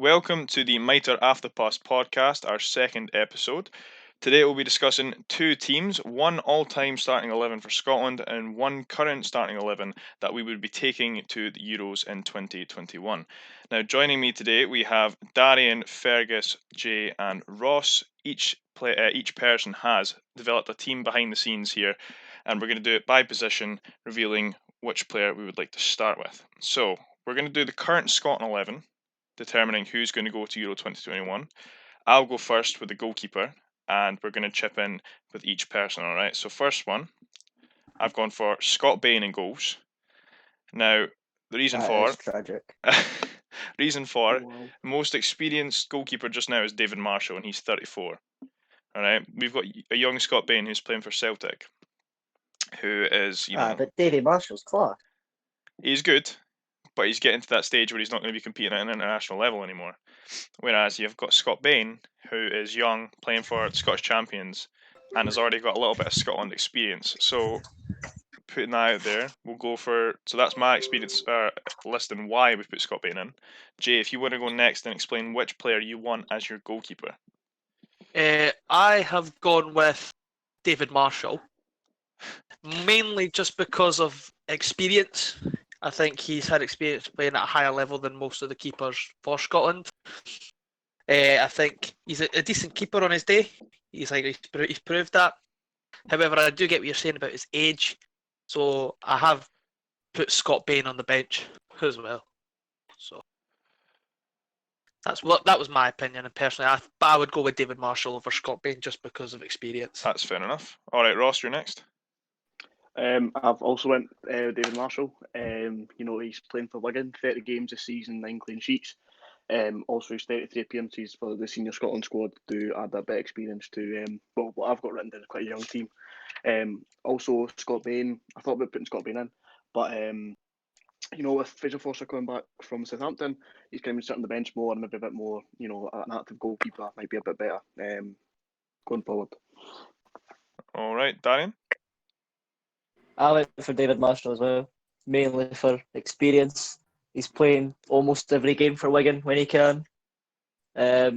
Welcome to the Mitre Aff the Puss podcast, our second episode. Today we'll be discussing two teams, one all-time starting 11 for Scotland and one current starting 11 that we would be taking to the Euros in 2021. Now joining me today we have Darian, Fergus, Jay and Ross. Each person has developed a team behind the scenes here, and we're going to do it by position, revealing which player we would like to start with. So we're going to do the current Scotland 11, determining who's going to go to Euro 2021. I'll go first with the goalkeeper, and we're going to chip in with each person, all right? So first one, I've gone for Scott Bain in goals. Now, the reason That is tragic. Most experienced goalkeeper just now is David Marshall, and he's 34. All right, we've got a young Scott Bain who's playing for Celtic, who is, but David Marshall's class. He's good, but he's getting to that stage where he's not going to be competing at an international level anymore. Whereas you've got Scott Bain, who is young, playing for the Scottish champions, and has already got a little bit of Scotland experience. So putting that out there, we'll go for... So that's my experience list and why we put Scott Bain in. Jay, if you want to go next and explain which player you want as your goalkeeper. I have gone with David Marshall, mainly just because of experience. I think he's had experience playing at a higher level than most of the keepers for Scotland. I think he's a decent keeper on his day. He's proved that. However, I do get what you're saying about his age, so I have put Scott Bain on the bench as well. So that was my opinion, and personally, I would go with David Marshall over Scott Bain just because of experience. That's fair enough. All right, Ross, you're next. I've also went David Marshall. He's playing for Wigan, 30 games this season, 9 clean sheets. Also, his 33 appearances for the senior Scotland squad do add that bit of experience to what I've got written down is quite a young team. Also, Scott Bain, I thought about putting Scott Bain in, but with Fraser Forster coming back from Southampton, he's kind of sitting on the bench more and maybe a bit more, an active goalkeeper might be a bit better going forward. All right, Darian? I went for David Marshall as well, mainly for experience. He's playing almost every game for Wigan when he can. A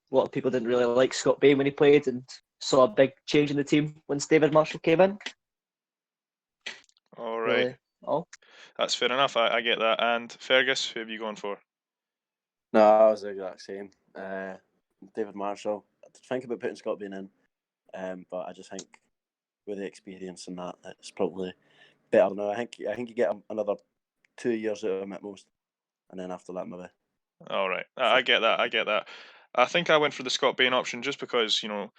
lot of people didn't really like Scott Bain when he played and saw a big change in the team once David Marshall came in. All right. That's fair enough. I get that. And Fergus, who have you gone for? No, I was the exact same. David Marshall. I think about putting Scott Bain in, but I just think with the experience and that, it's probably better now. I think you get another 2 years out of him at most, and then after that maybe. All right, I get that. I think I went for the Scott Bain option just because you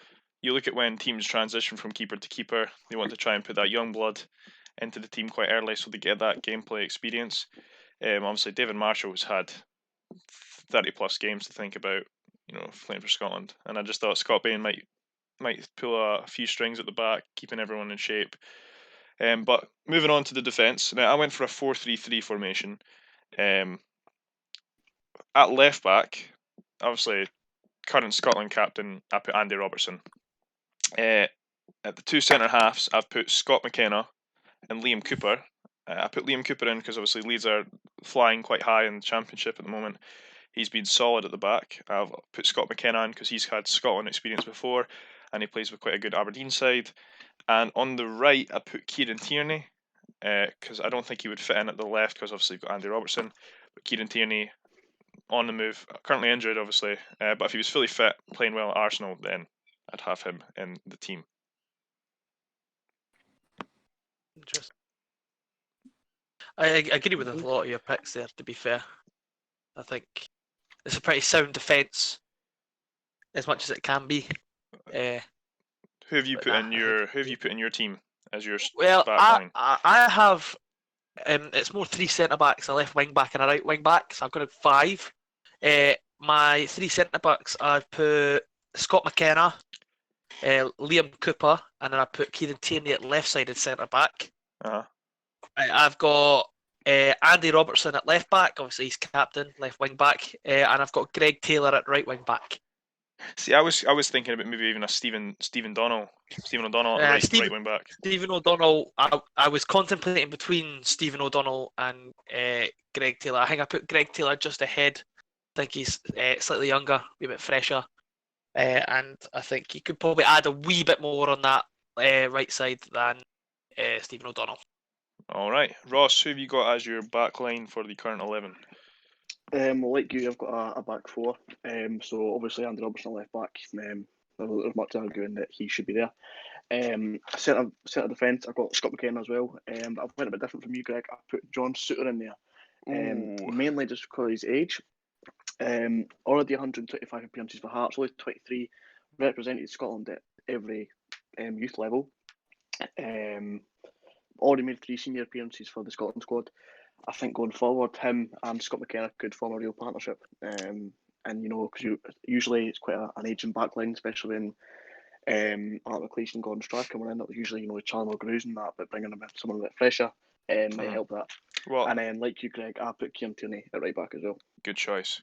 look at when teams transition from keeper to keeper, they want to try and put that young blood into the team quite early so they get that gameplay experience. Obviously, David Marshall's had 30 plus games to think about, playing for Scotland, and I just thought Scott Bain might pull a few strings at the back, keeping everyone in shape. But moving on to the defence, now I went for a 4-3-3 formation. At left back, obviously, current Scotland captain, I put Andy Robertson. At the two centre halves, I've put Scott McKenna and Liam Cooper. I put Liam Cooper in because obviously Leeds are flying quite high in the Championship at the moment. He's been solid at the back. I've put Scott McKenna in because he's had Scotland experience before, and he plays with quite a good Aberdeen side. And on the right, I put Kieran Tierney because I don't think he would fit in at the left because obviously you've got Andy Robertson. But Kieran Tierney on the move, currently injured obviously, but if he was fully fit, playing well at Arsenal, then I'd have him in the team. Interesting. I agree with a lot of your picks there, to be fair. I think it's a pretty sound defence, as much as it can be. Who have you put in your team as your back line? I have it's more 3 centre backs, a left wing back and a right wing back. So I've got 5. My 3 centre backs, I've put Scott McKenna, Liam Cooper, and then I put Kieran Tierney at left-sided centre back. I've got Andy Robertson at left back. Obviously, he's captain, left wing back, and I've got Greg Taylor at right wing back. See, I was thinking about maybe even a Stephen O'Donnell at right wing back. Stephen O'Donnell. I was contemplating between Stephen O'Donnell and Greg Taylor. I think I put Greg Taylor just ahead think he's slightly younger, a wee bit fresher, and I think he could probably add a wee bit more on that right side than Stephen O'Donnell. All right, Ross, who have you got as your back line for the current 11? Well, like you, I've got a back four. So obviously Andy Robertson left back. There's much arguing that he should be there. Centre defence, I've got Scott McKenna as well. But I've went a bit different from you, Greg. I put John Souttar in there. Mainly just because of his age. Already 125 appearances for Hearts, only 23, represented Scotland at every youth level. Already made 3 senior appearances for the Scotland squad. I think going forward, him and Scott McKenna could form a real partnership. And because usually it's quite an aging backline, especially when Art Mcleish and Gordon Strachan were in. It was usually Charlie Mulgrews and that, but bringing someone a bit fresher might help that. Well, and then, like you, Greg, I put Kieran Tierney at right back as well. Good choice.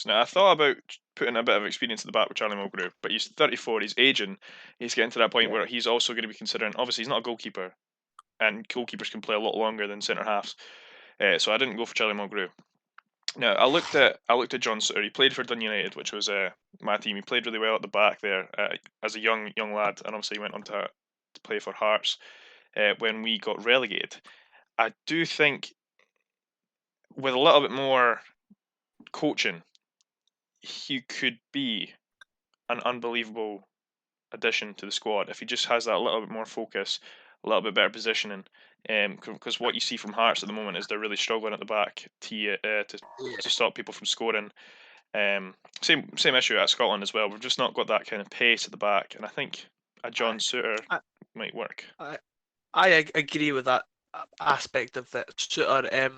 Now, I thought about putting a bit of experience at the back with Charlie Mulgrew, but he's 34, he's aging. He's getting to that point where he's also going to be considering, obviously, he's not a goalkeeper, and goalkeepers can play a lot longer than centre halves. So I didn't go for Charlie Mulgrew. Now, I looked at John Souttar. He played for Dun United, which was my team. He played really well at the back there as a young lad, and obviously he went on to play for Hearts when we got relegated. I do think with a little bit more coaching, he could be an unbelievable addition to the squad if he just has that little bit more focus, a little bit better positioning. Because what you see from Hearts at the moment is they're really struggling at the back to stop people from scoring. Same issue at Scotland as well. We've just not got that kind of pace at the back, and I think a John Souttar might work. I agree with that aspect of that Souttar.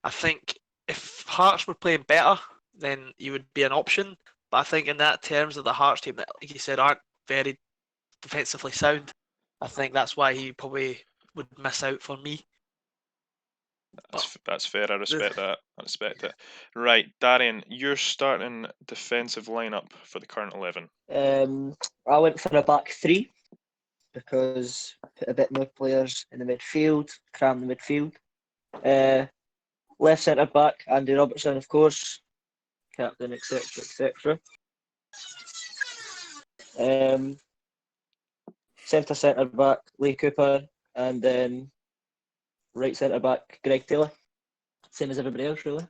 I think if Hearts were playing better, then he would be an option. But I think in that terms of the Hearts team that, like you said, aren't very defensively sound, I think that's why he probably would miss out for me. That's fair. I respect that. I respect it. Right, Darian, your starting defensive lineup for the current 11. I went for a back 3 because I put a bit more players in the midfield, cram the midfield. Left centre back, Andy Robertson, of course, captain, etc. Centre back, Lee Cooper, and then right centre back, Greg Taylor. Same as everybody else, really.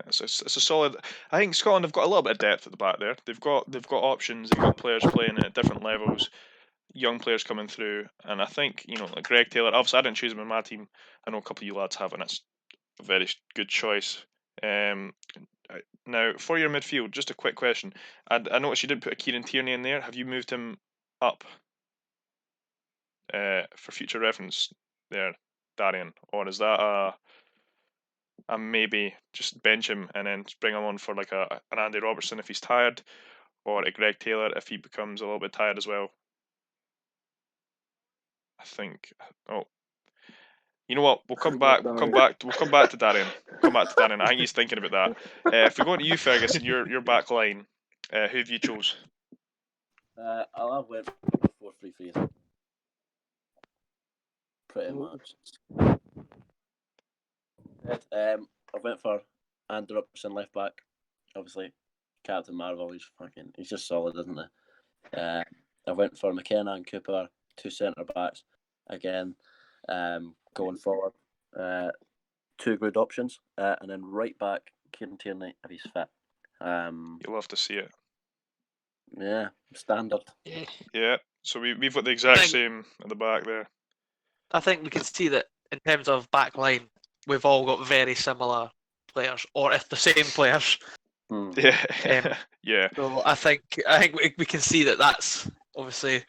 It's a solid. I think Scotland have got a little bit of depth at the back there. They've got options. They've got players playing at different levels, young players coming through, and I think like Greg Taylor. Obviously, I didn't choose him in my team. I know a couple of you lads have, and it's a very good choice. Now, for your midfield, just a quick question. I noticed you didn't put a Kieran Tierney in there. Have you moved him up for future reference there, Darian? Or is that a maybe just bench him and then bring him on for like an Andy Robertson if he's tired, or a Greg Taylor if he becomes a little bit tired as well? I think. Oh, you know what? We'll come back to Darian. I think he's thinking about that. If we go to you, Ferguson, your back line, who have you chose? I'll have went 4-3-3. Pretty much. I went for Andy Robertson left back. Obviously, Captain Marvel. He's just solid, isn't he? I went for McKenna and Cooper, 2 centre backs. Again, going forward, 2 good options, and then right back, Kieran Tierney if he's fit. You'll have to see it. Yeah, standard. Yeah. So we've got the exact same at the back there. I think we can see that in terms of back line, we've all got very similar players, or if the same players. Yeah. Yeah. So I think we can see that that's obviously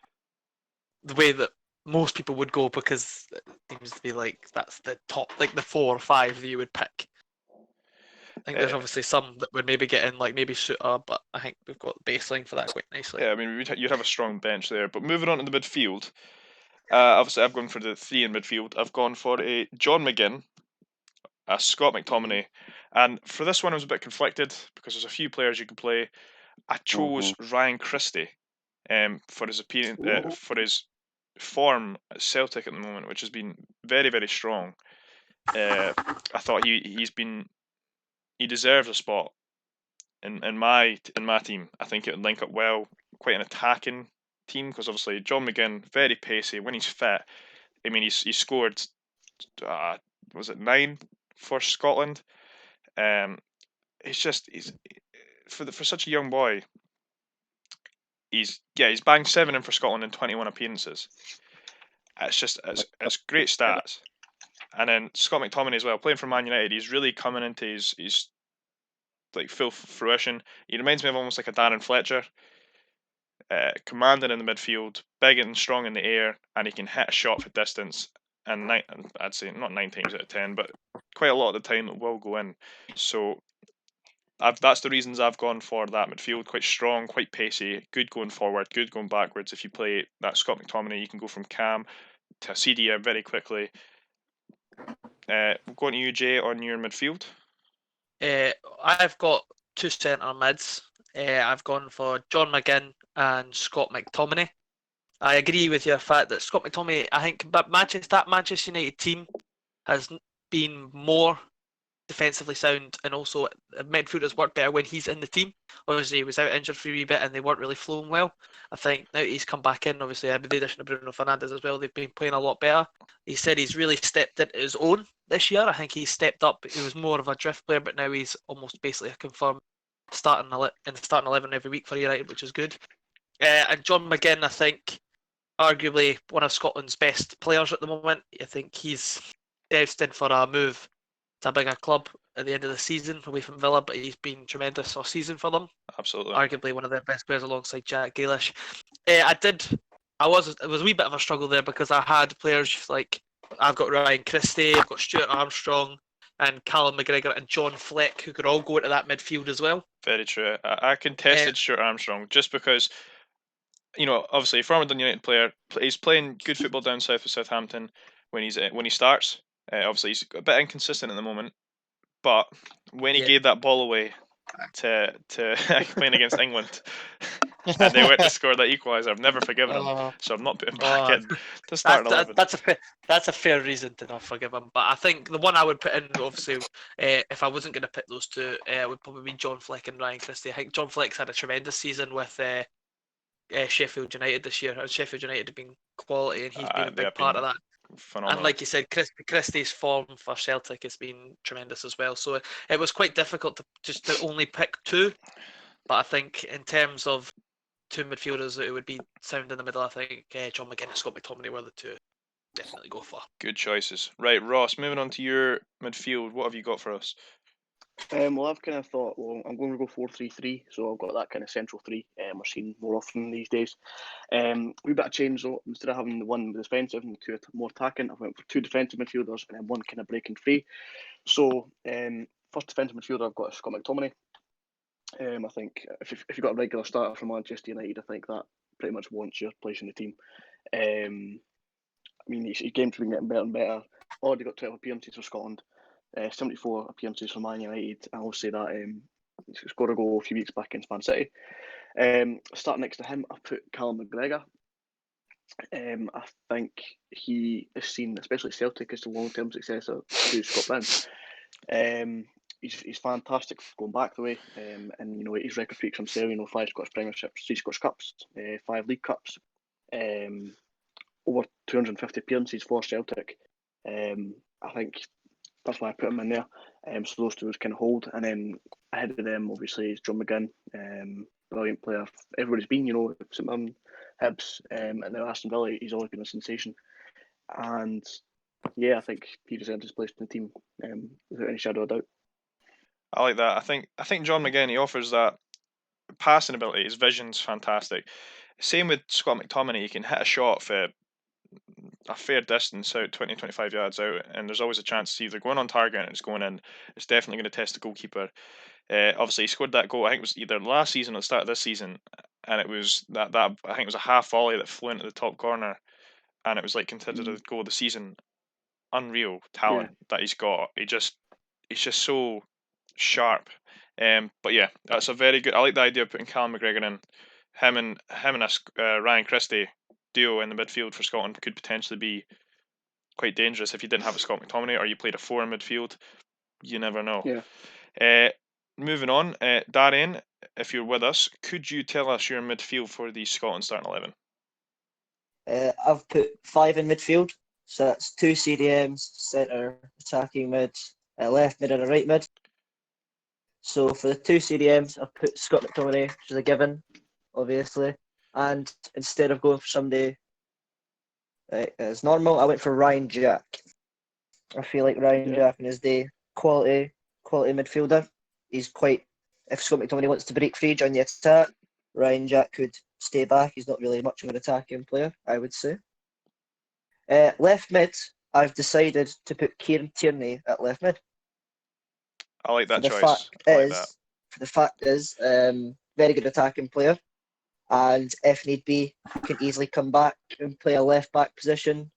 the way that most people would go, because it seems to be like that's the top, like the 4 or 5 that you would pick. I think there's obviously some that would maybe get in, like maybe Souttar, but I think we've got the baseline for that quite nicely. Yeah, I mean, you'd have a strong bench there. But moving on to the midfield, obviously I've gone for the 3 in midfield. I've gone for a John McGinn, a Scott McTominay, and for this one I was a bit conflicted because there's a few players you can play. I chose Ryan Christie for his appearance, for his form at Celtic at the moment, which has been very, very strong. I thought he deserves a spot in my team, I think it would link up well. Quite an attacking team because obviously John McGinn, very pacey when he's fit. I mean, he scored, was it 9 for Scotland? He's for such a young boy. He's banged 7 in for Scotland in 21 appearances. It's great stats. And then Scott McTominay as well, playing for Man United. He's really coming into his like full fruition. He reminds me of almost like a Darren Fletcher. Commanding in the midfield, big and strong in the air, and he can hit a shot for distance. And I'd say not 9 times out of 10, but quite a lot of the time it will go in. So that's the reasons I've gone for that midfield. Quite strong, quite pacey, good going forward, good going backwards. If you play that Scott McTominay, you can go from Cam to a CDM very quickly. Going to you, Jay, on your midfield. I've got 2 centre mids. I've gone for John McGinn and Scott McTominay. I agree with your fact that Scott McTominay, I think that Manchester United team has been more defensively sound, and also midfielders work better when he's in the team. Obviously, he was out injured for a wee bit and they weren't really flowing well. I think now he's come back in, obviously, with the addition of Bruno Fernandes as well, they've been playing a lot better. He said he's really stepped into his own this year. I think he's stepped up. He was more of a drift player, but now he's almost basically a confirmed starting 11 every week for United, which is good. And John McGinn, I think, arguably one of Scotland's best players at the moment. I think he's destined for a move to a bigger club at the end of the season away from Villa, but he's been tremendous all season for them. Absolutely. Arguably one of their best players alongside Jack Grealish. It was a wee bit of a struggle there because I had players like, I've got Ryan Christie, I've got Stuart Armstrong and Callum McGregor and John Fleck, who could all go into that midfield as well. Very true. I contested Stuart Armstrong just because, obviously a former United player, he's playing good football down south of Southampton when he starts. Obviously he's a bit inconsistent at the moment, but when he gave that ball away to playing against England and they went to score that equaliser, I've never forgiven him, so I'm not putting back in to start 11. That's a fair reason to not forgive him, but I think the one I would put in, obviously, if I wasn't going to pick those two, would probably be John Fleck and Ryan Christie. I think John Fleck's had a tremendous season with Sheffield United this year. Sheffield United have been quality, and he's been a big part of that. Phenomenal. And like you said, Christie's form for Celtic has been tremendous as well. So it was quite difficult to only pick 2. But I think in terms of 2 midfielders, it would be sound in the middle. I think John McGinn and Scott McTominay were the 2. Definitely go for. Good choices. Right, Ross, moving on to your midfield. What have you got for us? Well, I've kind of thought, I'm going to go 4-3-3, so I've got that kind of central 3. We're seeing more often these days. We bit of change though. Instead of having the one defensive and the 2 more attacking, I went for 2 defensive midfielders and then 1 kind of breaking free. So, first defensive midfielder I've got Scott McTominay. I think if you've got a regular starter from Manchester United, I think that pretty much warrants your place in the team. I mean, his game's been getting better and better. Already got 12 appearances for Scotland. 74 appearances for Man United. I will say that he scored a goal a few weeks back against Man City. Starting next to him, I put Callum McGregor. I think he is seen, especially Celtic, as the long-term successor to Scott Brown. He's fantastic going back the way, and his record speaks for himself. 5 Scottish Premierships, 3 Scottish Cups, 5 League Cups, over 250 appearances for Celtic. I think that's why I put him in there. So those 2 was kind of hold, and then ahead of them, obviously, is John McGinn, brilliant player. Everybody's been, St Mirren, Hibs, and now Aston Villa. He's always been a sensation, and I think he deserves his place in the team without any shadow of doubt. I like that. I think John McGinn, he offers that passing ability. His vision's fantastic. Same with Scott McTominay. He can hit a shot for a fair distance out, 20-25 yards out, and there's always a chance to see either going on target and it's going in. It's definitely going to test the goalkeeper. Obviously, he scored that goal. I think it was either last season or the start of this season, and it was that I think it was a half volley that flew into the top corner, and it was like considered a goal of the season. Unreal talent that he's got. He's just so sharp. But yeah, that's a very good. I like the idea of putting Callum McGregor in. Him and Ryan Christie duo in the midfield for Scotland could potentially be quite dangerous if you didn't have a Scott McTominay or you played a 4 in midfield. You never know. Yeah. moving on, Darian, if you're with us, could you tell us your midfield for the Scotland starting 11? I've put 5 in midfield, so that's 2 CDMs, centre, attacking mid, a left mid and a right mid. So for the 2 CDMs, I've put Scott McTominay, which is a given, obviously. And instead of going for somebody as normal, I went for Ryan Jack. I feel like Ryan Jack in his day, quality midfielder. He's quite. If Scott McTominay wants to break free on the attack, Ryan Jack could stay back. He's not really much of an attacking player, I would say. Left mid, I've decided to put Kieran Tierney at left mid. I like that the choice. The fact is, very good attacking player, and if need be, can easily come back and play a left back position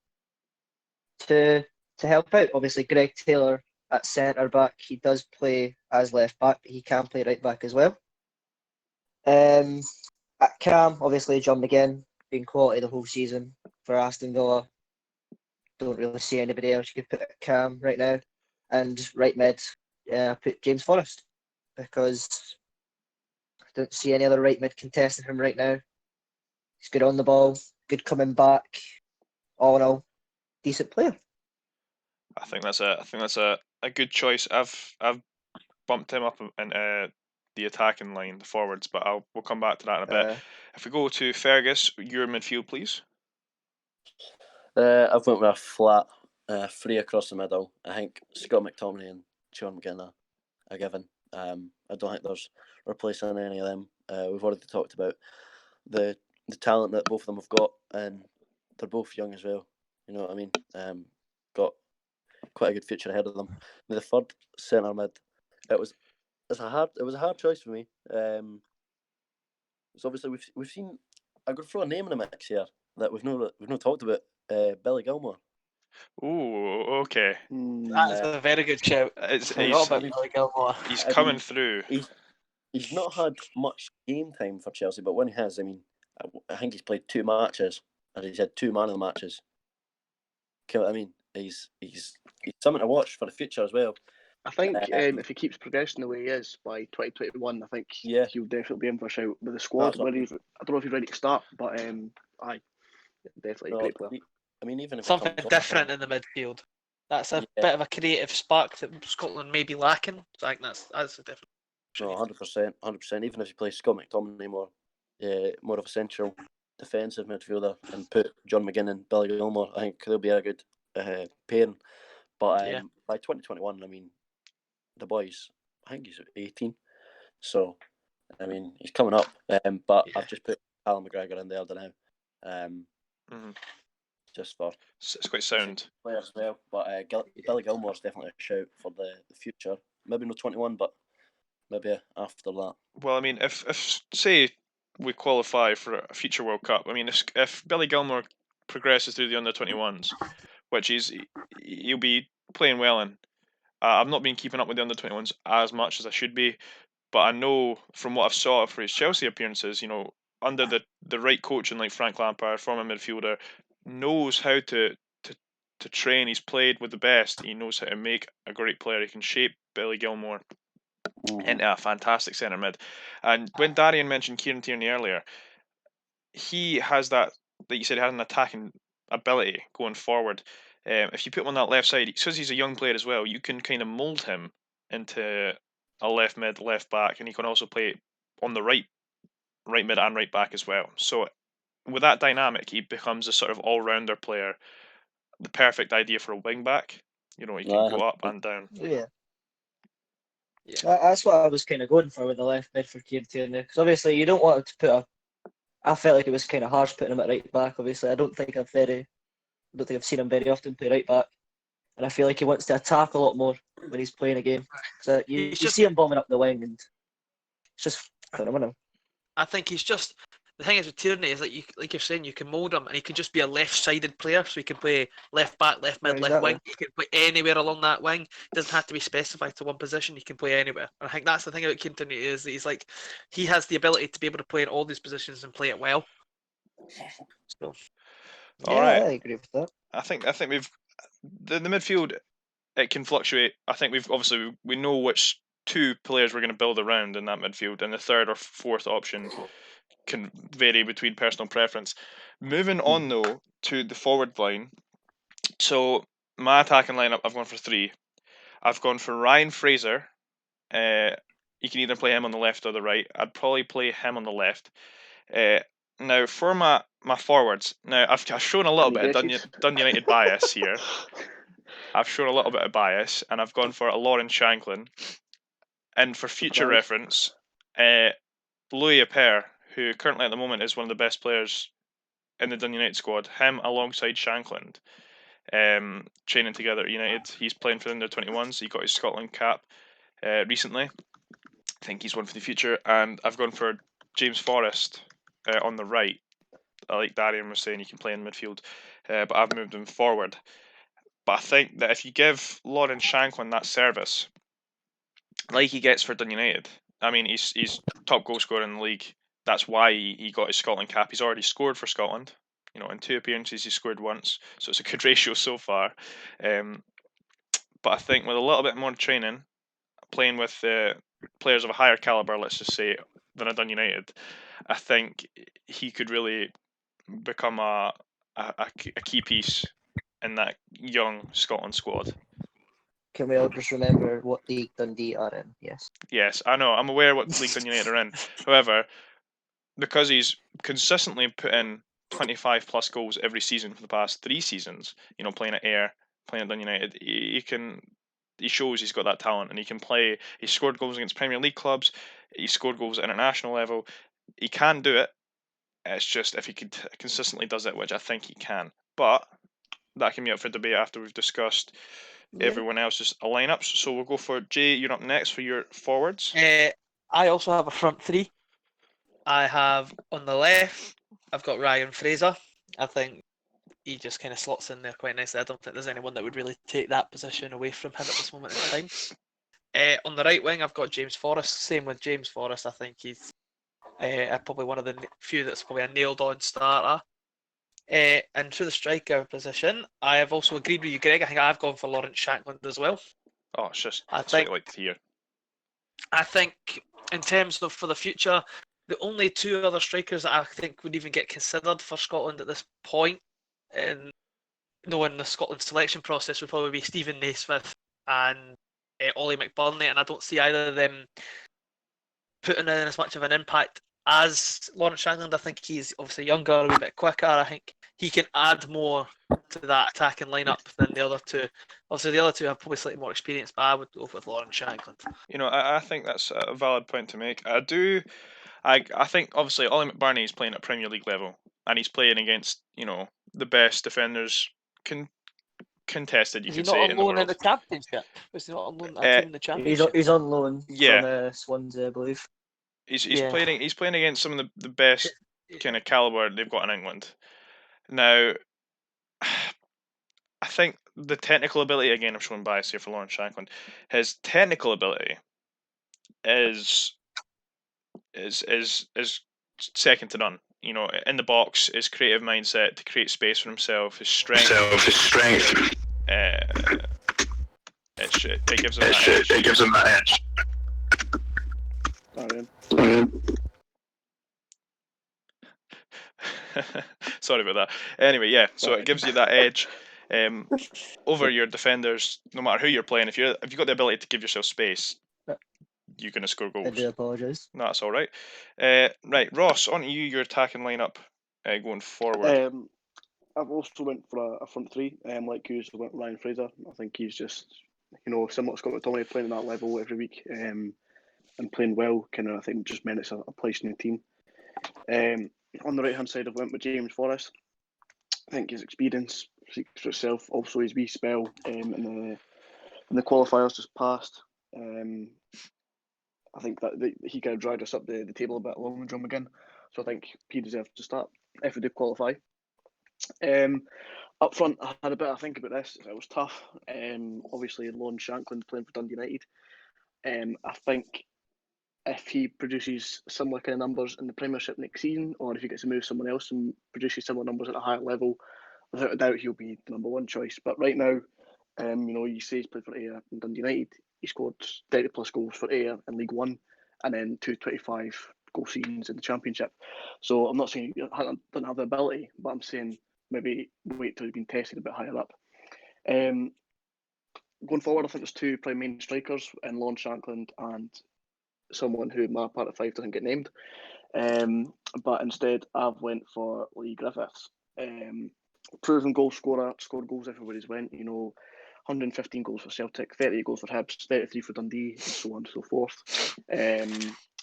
to help out. Obviously, Greg Taylor at centre back, he does play as left back, but he can play right back as well. At Cam, obviously John McGinn, been quality the whole season for Aston Villa. Don't really see anybody else you could put at Cam right now. And right mid, put James Forrest, because I don't see any other right mid contesting him right now. He's good on the ball, good coming back. All in all, decent player. I think that's a good choice. I've bumped him up in the attacking line, the forwards, but we'll come back to that in a bit. If we go to Fergus, your midfield, please. I've went with a flat 3 across the middle. I think Scott McTominay and Sean McGinn are given. I don't think there's replacing any of them. We've already talked about the talent that both of them have got, and they're both young as well. You know what I mean? Got quite a good future ahead of them. The third centre mid, it was a hard choice for me. So obviously we've seen. I'm going to throw a name in the mix here that we've not talked about. Billy Gilmore. Ooh, okay. That's a very good shout. He's coming through. He's not had much game time for Chelsea, but when he has, I mean, I think he's played 2 matches, and he's had 2 man of the matches. I mean, he's something to watch for the future as well. I think if he keeps progressing the way he is by 2021, I think he'll definitely be in for a shout with the squad. I don't know if he's ready to start, but aye, definitely a great player. I mean, even if something different in the midfield, that's a bit of a creative spark that Scotland may be lacking. So I think that's a different. No, 100%. Even if you play Scott McTominay more of a central defensive midfielder and put John McGinn and Billy Gilmore, I think they'll be a good pairing. But by 2021, I mean, the boys, I think he's 18, so I mean he's coming up. But I've just put Alan McGregor in there now. Just for it's quite sound player as well. But Billy Gilmore's definitely a shout for the future. Maybe not 21, but maybe after that. Well, I mean, if say we qualify for a future World Cup, I mean, if Billy Gilmore progresses through the under-21s, which he'll be playing well in. I've not been keeping up with the under-21s as much as I should be, but I know from what I've saw for his Chelsea appearances, you know, under the right coaching like Frank Lampard, former midfielder, knows how to train. He's played with the best. He knows how to make a great player. He can shape Billy Gilmore into a fantastic centre mid. And when Darian mentioned Kieran Tierney earlier, he has that you said he had an attacking ability going forward. If you put him on that left side, because he's a young player as well, you can kind of mould him into a left mid, left back, and he can also play on the right mid and right back as well. So with that dynamic, he becomes a sort of all-rounder player, the perfect idea for a wing back. You know, he can go up and down. Yeah. That's what I was kind of going for with the left mid for Kieran Tierney, because obviously you don't want to put I felt like it was kind of harsh putting him at right back. Obviously, I don't think I've seen him very often play right back, and I feel like he wants to attack a lot more when he's playing a game. So you see him bombing up the wing, and it's just phenomenal. I think he's just the thing is with Tierney is like you're saying, you can mould him, and he could just be a left-sided player, so he can play left back, left mid, left wing. He can play anywhere along that wing. He doesn't have to be specified to one position. He can play anywhere. And I think that's the thing about Kieran Tierney is that he has the ability to be able to play in all these positions and play it well. So, all right, I agree with that. I think we've the midfield. It can fluctuate. I think we know which two players we're going to build around in that midfield, and the third or fourth option can vary between personal preference. Moving on though to the forward line. So my attacking lineup, I've gone for 3. I've gone for Ryan Fraser. You can either play him on the left or the right. I'd probably play him on the left. Now for my forwards. Now I've shown a little bit of Dun United bias here. I've shown a little bit of bias, and I've gone for a Lauren Shanklin. And for future reference, Louis Appert, who currently at the moment is one of the best players in the Dun United squad, him alongside Shanklin, training together at United. He's playing for the under-21s. He got his Scotland cap recently. I think he's one for the future. And I've gone for James Forrest on the right. Like Darian was saying, you can play in midfield, but I've moved him forward. But I think that if you give Lauren Shanklin that service, like he gets for Dun United, I mean, he's top goal scorer in the league. That's why he got his Scotland cap. He's already scored for Scotland. In 2 appearances he scored once, so it's a good ratio so far. But I think with a little bit more training, playing with players of a higher caliber, let's just say, than a Dun United, I think he could really become a key piece in that young Scotland squad. Can we all just remember what league Dundee are in? Yes. Yes, I know. I'm aware what league Dun United are in. However, because he's consistently put in 25 plus goals every season for the past 3 seasons, playing at Ayr, playing at Dun United, he shows he's got that talent, and he can play. He scored goals against Premier League clubs. He scored goals at international level. He can do it. It's just if he consistently does it, which I think he can. But that can be up for debate after we've discussed everyone else's lineups. So we'll go for Jay. You're up next for your forwards. I also have a front 3. I have on the left, I've got Ryan Fraser. I think he just kind of slots in there quite nicely. I don't think there's anyone that would really take that position away from him at this moment in time. On the right wing, I've got James Forrest. Same with James Forrest. I think he's probably one of the few that's probably a nailed-on starter. And to the striker position, I have also agreed with you, Greg. I think I've gone for Lawrence Shanklin as well. Oh, it's just I think, like to hear. I think in terms of for the future, the only 2 other strikers that I think would even get considered for Scotland at this point, in the Scotland selection process, would probably be Stephen Naismith and Ollie McBurney, and I don't see either of them putting in as much of an impact as Lawrence Shanklin. I think he's obviously younger, a wee bit quicker. I think he can add more to that attacking lineup than the other 2. Obviously, the other 2 have probably slightly more experience, but I would go with Lawrence Shanklin. I think that's a valid point to make. I think obviously Ollie McBurney is playing at Premier League level, and he's playing against the best defenders contested. You Is can he say not in on the loan in world. the Championship? Is he not on loan in the Championship? He's on loan Yeah. from Swansea, I believe. He's playing against some of the best kind of caliber they've got in England. Now, I think the technical ability, again, I'm showing bias here for Lawrence Shanklin. His technical ability is second to none. In the box, his creative mindset to create space for himself, his strength. It gives him that edge. Sorry about that. Anyway, yeah. So it gives you that edge over your defenders, no matter who you're playing. If you've got the ability to give yourself space, you're going to score goals. I do apologise. No, that's all right. Right, Ross, on to you. Your attacking lineup going forward. I've also went for a front 3. Like you, so went Ryan Fraser. I think he's just similar to Scott McTominay, playing at that level every week and playing well. I think just merits a place in the team. On the right hand side, I've went with James Forrest. I think his experience speaks for itself. Also, his wee spell in the qualifiers just passed. I think that he kind of dragged us up the table a bit along with John McGinn. So I think he deserves to start if we do qualify. Up front, I had a bit of think about this. It was tough. Obviously, Lawrence Shanklin playing for Dundee United. I think if he produces similar kind of numbers in the Premiership next season, or if he gets to move someone else and produces similar numbers at a higher level, without a doubt he'll be the number 1 choice. But right now, you say he's played for Dundee United. he scored 30 plus goals for Ayr in League One, and then 225 goal seasons in the Championship. So I'm not saying he doesn't have the ability, but I'm saying maybe wait till he's been tested a bit higher up. Going forward, I think there's two probably main strikers in Lon Shanklin and someone who my part of 5 doesn't get named. But instead, I've went for Lee Griffiths. Proven goal scorer, scored goals everywhere he's went. 115 goals for Celtic, 30 goals for Hibs, 33 for Dundee, and so on and so forth.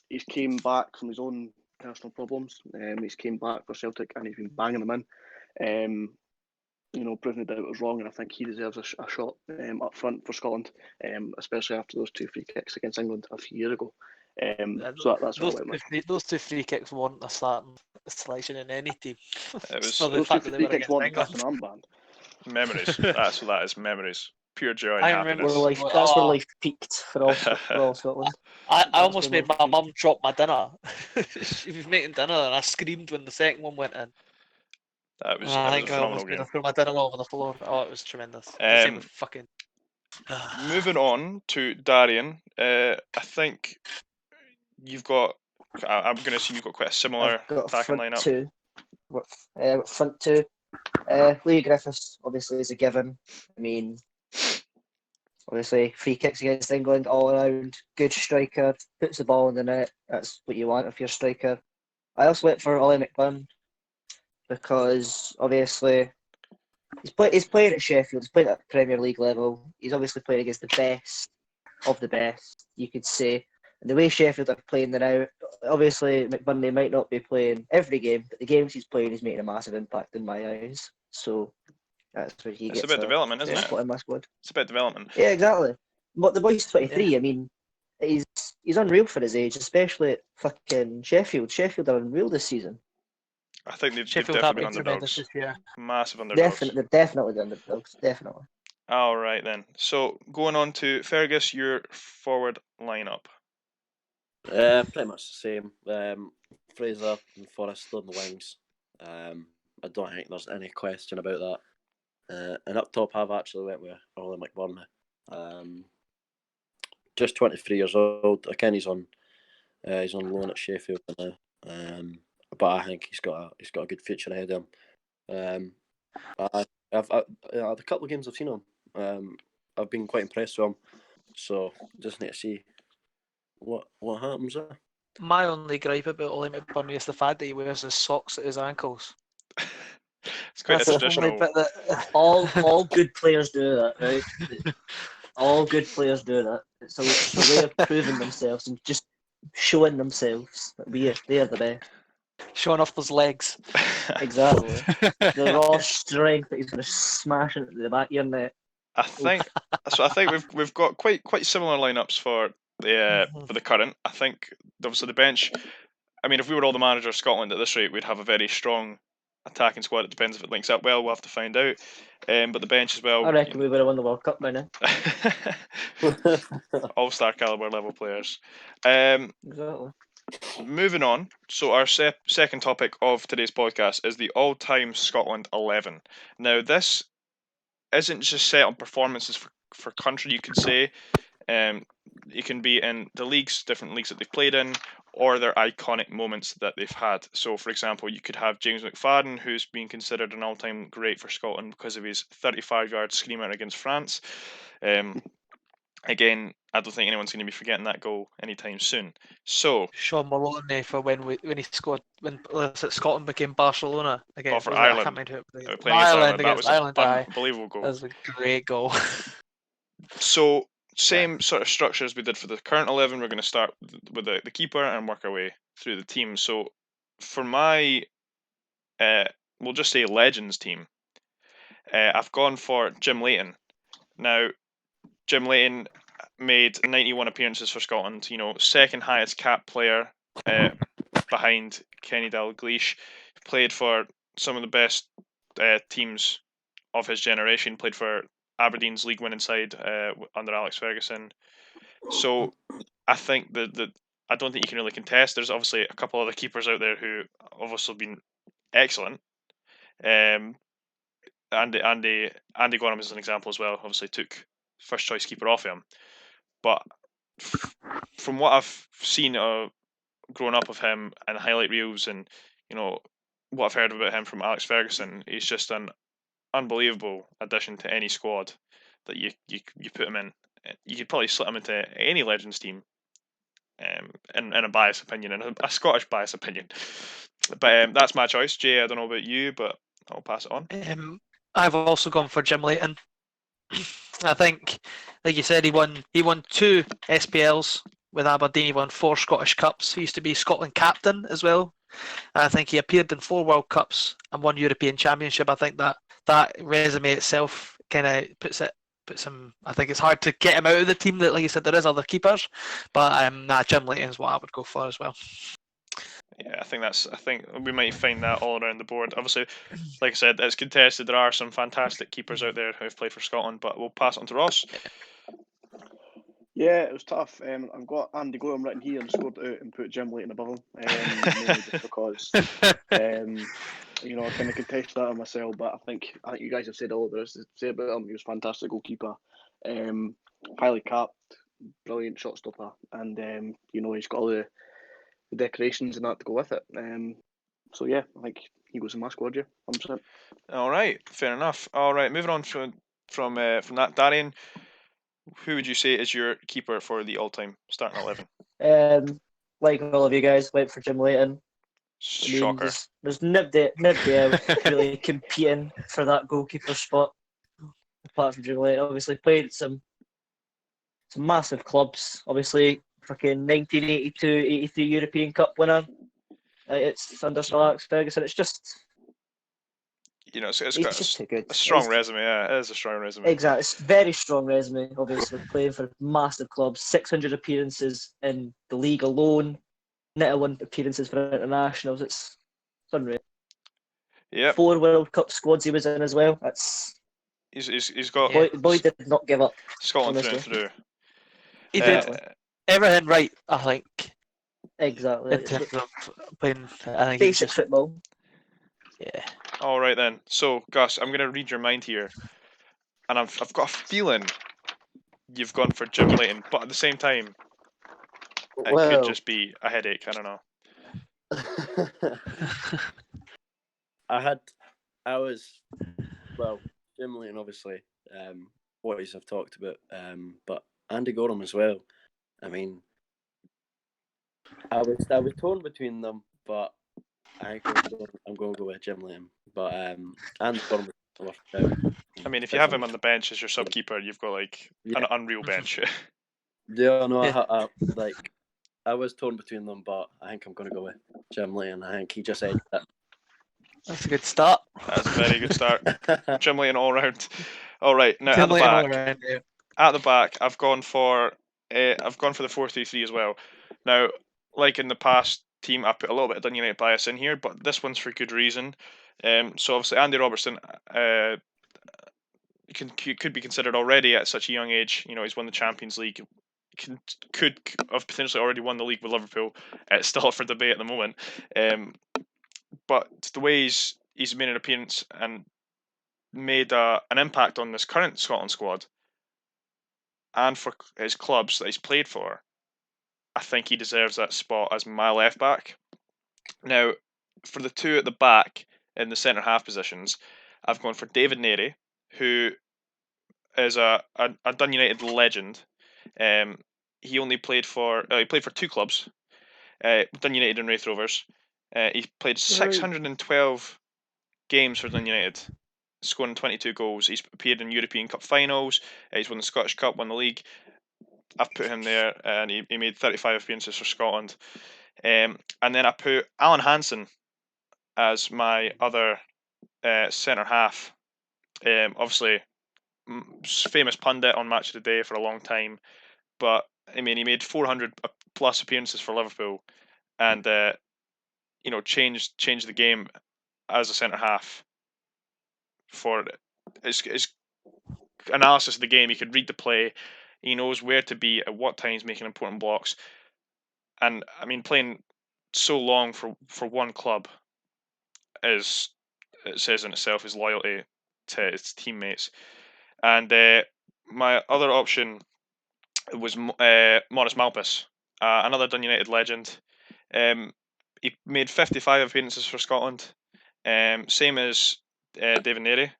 He's came back from his own personal problems. He's came back for Celtic and he's been banging them in. Proving the doubt was wrong, and I think he deserves a shot up front for Scotland, especially after those 2 free kicks against England a few years ago. So that's what I went with. Those 2 free kicks weren't a starting selection in any team. It was those 2 free kicks weren't the captain armband. Memories. That's what that is. Memories. Pure joy and I remember happiness. That's where life peaked for all Scotland. I almost made my mum drop my dinner. She was making dinner and I screamed when the second one went in. That was I a think I phenomenal almost made her game. throw my dinner all over the floor. Oh, it was tremendous. The same with fucking. Moving on to Darian, I think you've got. I'm going to assume you've got quite a similar I've got attacking front lineup. two. Front two. Lee Griffiths obviously is a given. I mean, obviously free kicks against England all around. Good striker, puts the ball in the net. That's what you want if you're a striker. I also went for Ollie McBurn because obviously he's playing at Sheffield. He's playing at Premier League level. He's obviously playing against the best of the best, you could say. And the way Sheffield are playing now, obviously McBurney might not be playing every game, but the games he's playing, he's making a massive impact in my eyes. So that's where he gets. It's a bit development, isn't it? In my squad. It's a bit development. Yeah, exactly. But the boy's 23. Yeah. I mean, he's unreal for his age, especially at fucking Sheffield. Sheffield are unreal this season. I think they've Sheffield definitely have been been tremendous underdogs. this year. Massive underdogs. They're definitely the underdogs. Definitely. All right then. So going on to Fergus, your forward lineup. Pretty much the same. Fraser and Forrest on the wings. I don't think there's any question about that. And up top, I've actually went with Ollie McBurn. Just 23 years old. Again, he's on loan at Sheffield now. But I think he's got a good future ahead of him. I've a couple of games I've seen him. I've been quite impressed with him. So just need to see what happens there. My only gripe about Ollie McBurn is the fact that he wears his socks at his ankles. It's quite That's a the traditional. only bit that... all good players do that, right? All good players do that. It's a way of proving themselves and just showing themselves that they are the best. Showing off those legs. Exactly. The raw strength that he's going to smash into the back of your net. I think we've got quite similar lineups for the current. I think obviously the bench. I mean, if we were all the managers of Scotland at this rate, we'd have a very strong attacking squad. It depends if it links up well. We'll have to find out. But the bench as well. I reckon we would have won the World Cup by now. All-star caliber level players. Exactly. Moving on. So our second topic of today's podcast is the all-time Scotland 11. Now this isn't just set on performances for country, you could say. It can be in the different leagues that they've played in, or their iconic moments that they've had. So, for example, you could have James McFadden, who's been considered an all-time great for Scotland because of his 35-yard screamer against France. Again, I don't think anyone's going to be forgetting that goal anytime soon. So, Sean Maloney for when he scored when Scotland became Barcelona again. for Ireland. I can't remember who it played. Playing against Ireland. That Against was Ireland. an unbelievable goal. That was a great goal. So, same sort of structure as we did for the current 11. We're going to start with the keeper and work our way through the team. So, for my, we'll just say Legends team, I've gone for Jim Leighton. Now, Jim Leighton made 91 appearances for Scotland. Second highest cap player behind Kenny Dalglish. Played for some of the best teams of his generation. Played for Aberdeen's league winning side under Alex Ferguson. So I think that I don't think you can really contest. There's obviously a couple other keepers out there who have also been excellent. Andy Gorham is an example as well. Obviously took first choice keeper off him. but from what I've seen growing up of him and highlight reels, and what I've heard about him from Alex Ferguson, he's just an unbelievable addition to any squad that you put him in. You could probably slot him into any Legends team, in a biased opinion, in a Scottish biased opinion. But that's my choice. Jay, I don't know about you, but I'll pass it on. I've also gone for Jim Leighton. I think, like you said, he won 2 SPLs with Aberdeen. He won 4 Scottish Cups. He used to be Scotland captain as well. I think he appeared in 4 World Cups and 1 European Championship. I think that resume itself kind of puts him. I think it's hard to get him out of the team. That, like you said, there is other keepers, but Jim Leighton is what I would go for as well. Yeah, I think we might find that all around the board. Obviously, like I said, it's contested. There are some fantastic keepers out there who've played for Scotland, but we'll pass it on to Ross. Yeah, it was tough. I've got Andy Gorham written here and scored it out and put Jim Leighton above him, mainly just because I kind of contest that on myself. But I think you guys have said all there is to say about him. He was a fantastic goalkeeper, highly capped, brilliant shot stopper, and he's got all the decorations and that to go with it. So yeah, I think he goes in my squad. Yeah, 100%. All right, fair enough. All right, moving on from that, Darian, who would you say is your keeper for the all-time starting 11? Like all of you guys, went for Jim Leighton. Shocker. There's nobody else really competing for that goalkeeper spot apart from Jim Leighton. Obviously played some massive clubs. Obviously, fucking 1982-83 European Cup winner. It's under Sir Alex Ferguson. It's just it's he's got just too good. a strong resume. Yeah, it is a strong resume. Exactly, it's a very strong resume. Obviously, playing for massive clubs, 600 appearances in the league alone, 91 appearances for internationals. It's unreal. Yeah. 4 World Cup squads he was in as well. He's got boy did not give up. Scotland honestly. through and through. He did everything right, I think. Exactly. In terms of playing, I think basic football. Yeah. All right then. So Gus, I'm going to read your mind here, and I've got a feeling you've gone for Jim Leighton, but at the same time, it could just be a headache. I don't know. Jim Leighton, obviously, what he's have talked about, but Andy Gorham as well. I mean, I was torn between them, but I'm going to go with Jim Leighton. But Andy Gorham was worth out. I mean, if you have him on the bench as your sub-keeper, you've got an unreal bench. Yeah, no, I was torn between them, but I think I'm going to go with Jim Leighton. I think he just said that. That's a good start. That's a very good start. Jim Leighton all round. All right, now at the back. At the back, I've gone for the 4-3-3 as well. Now, like in the past team, I put a little bit of Dun United bias in here, but this one's for good reason. So obviously Andy Robertson could be considered already at such a young age. He's won the Champions League. Could have potentially already won the league with Liverpool. It's still up for debate at the moment. But the way he's made an appearance and made an impact on this current Scotland squad and for his clubs that he's played for, I think he deserves that spot as my left back. Now, for the two at the back in the centre half positions, I've gone for David Neary, who is a Dun United legend. He only played for 2 clubs, Dun United and Wraith Rovers. He played 612 games for Dun United, scoring 22 goals. He's appeared in European Cup finals. He's won the Scottish Cup, won the league. I've put him there, and he made 35 appearances for Scotland. And then I put Alan Hansen as my other centre half. Obviously, famous pundit on Match of the Day for a long time, but I mean, he made 400 plus appearances for Liverpool, and changed the game as a centre half. For his analysis of the game, he could read the play. He knows where to be at what times, making important blocks. And I mean, playing so long for one club it says in itself his loyalty to his teammates. And my other option was Maurice Malpas, another Dun United legend. He made 55 appearances for Scotland, same as David Neary.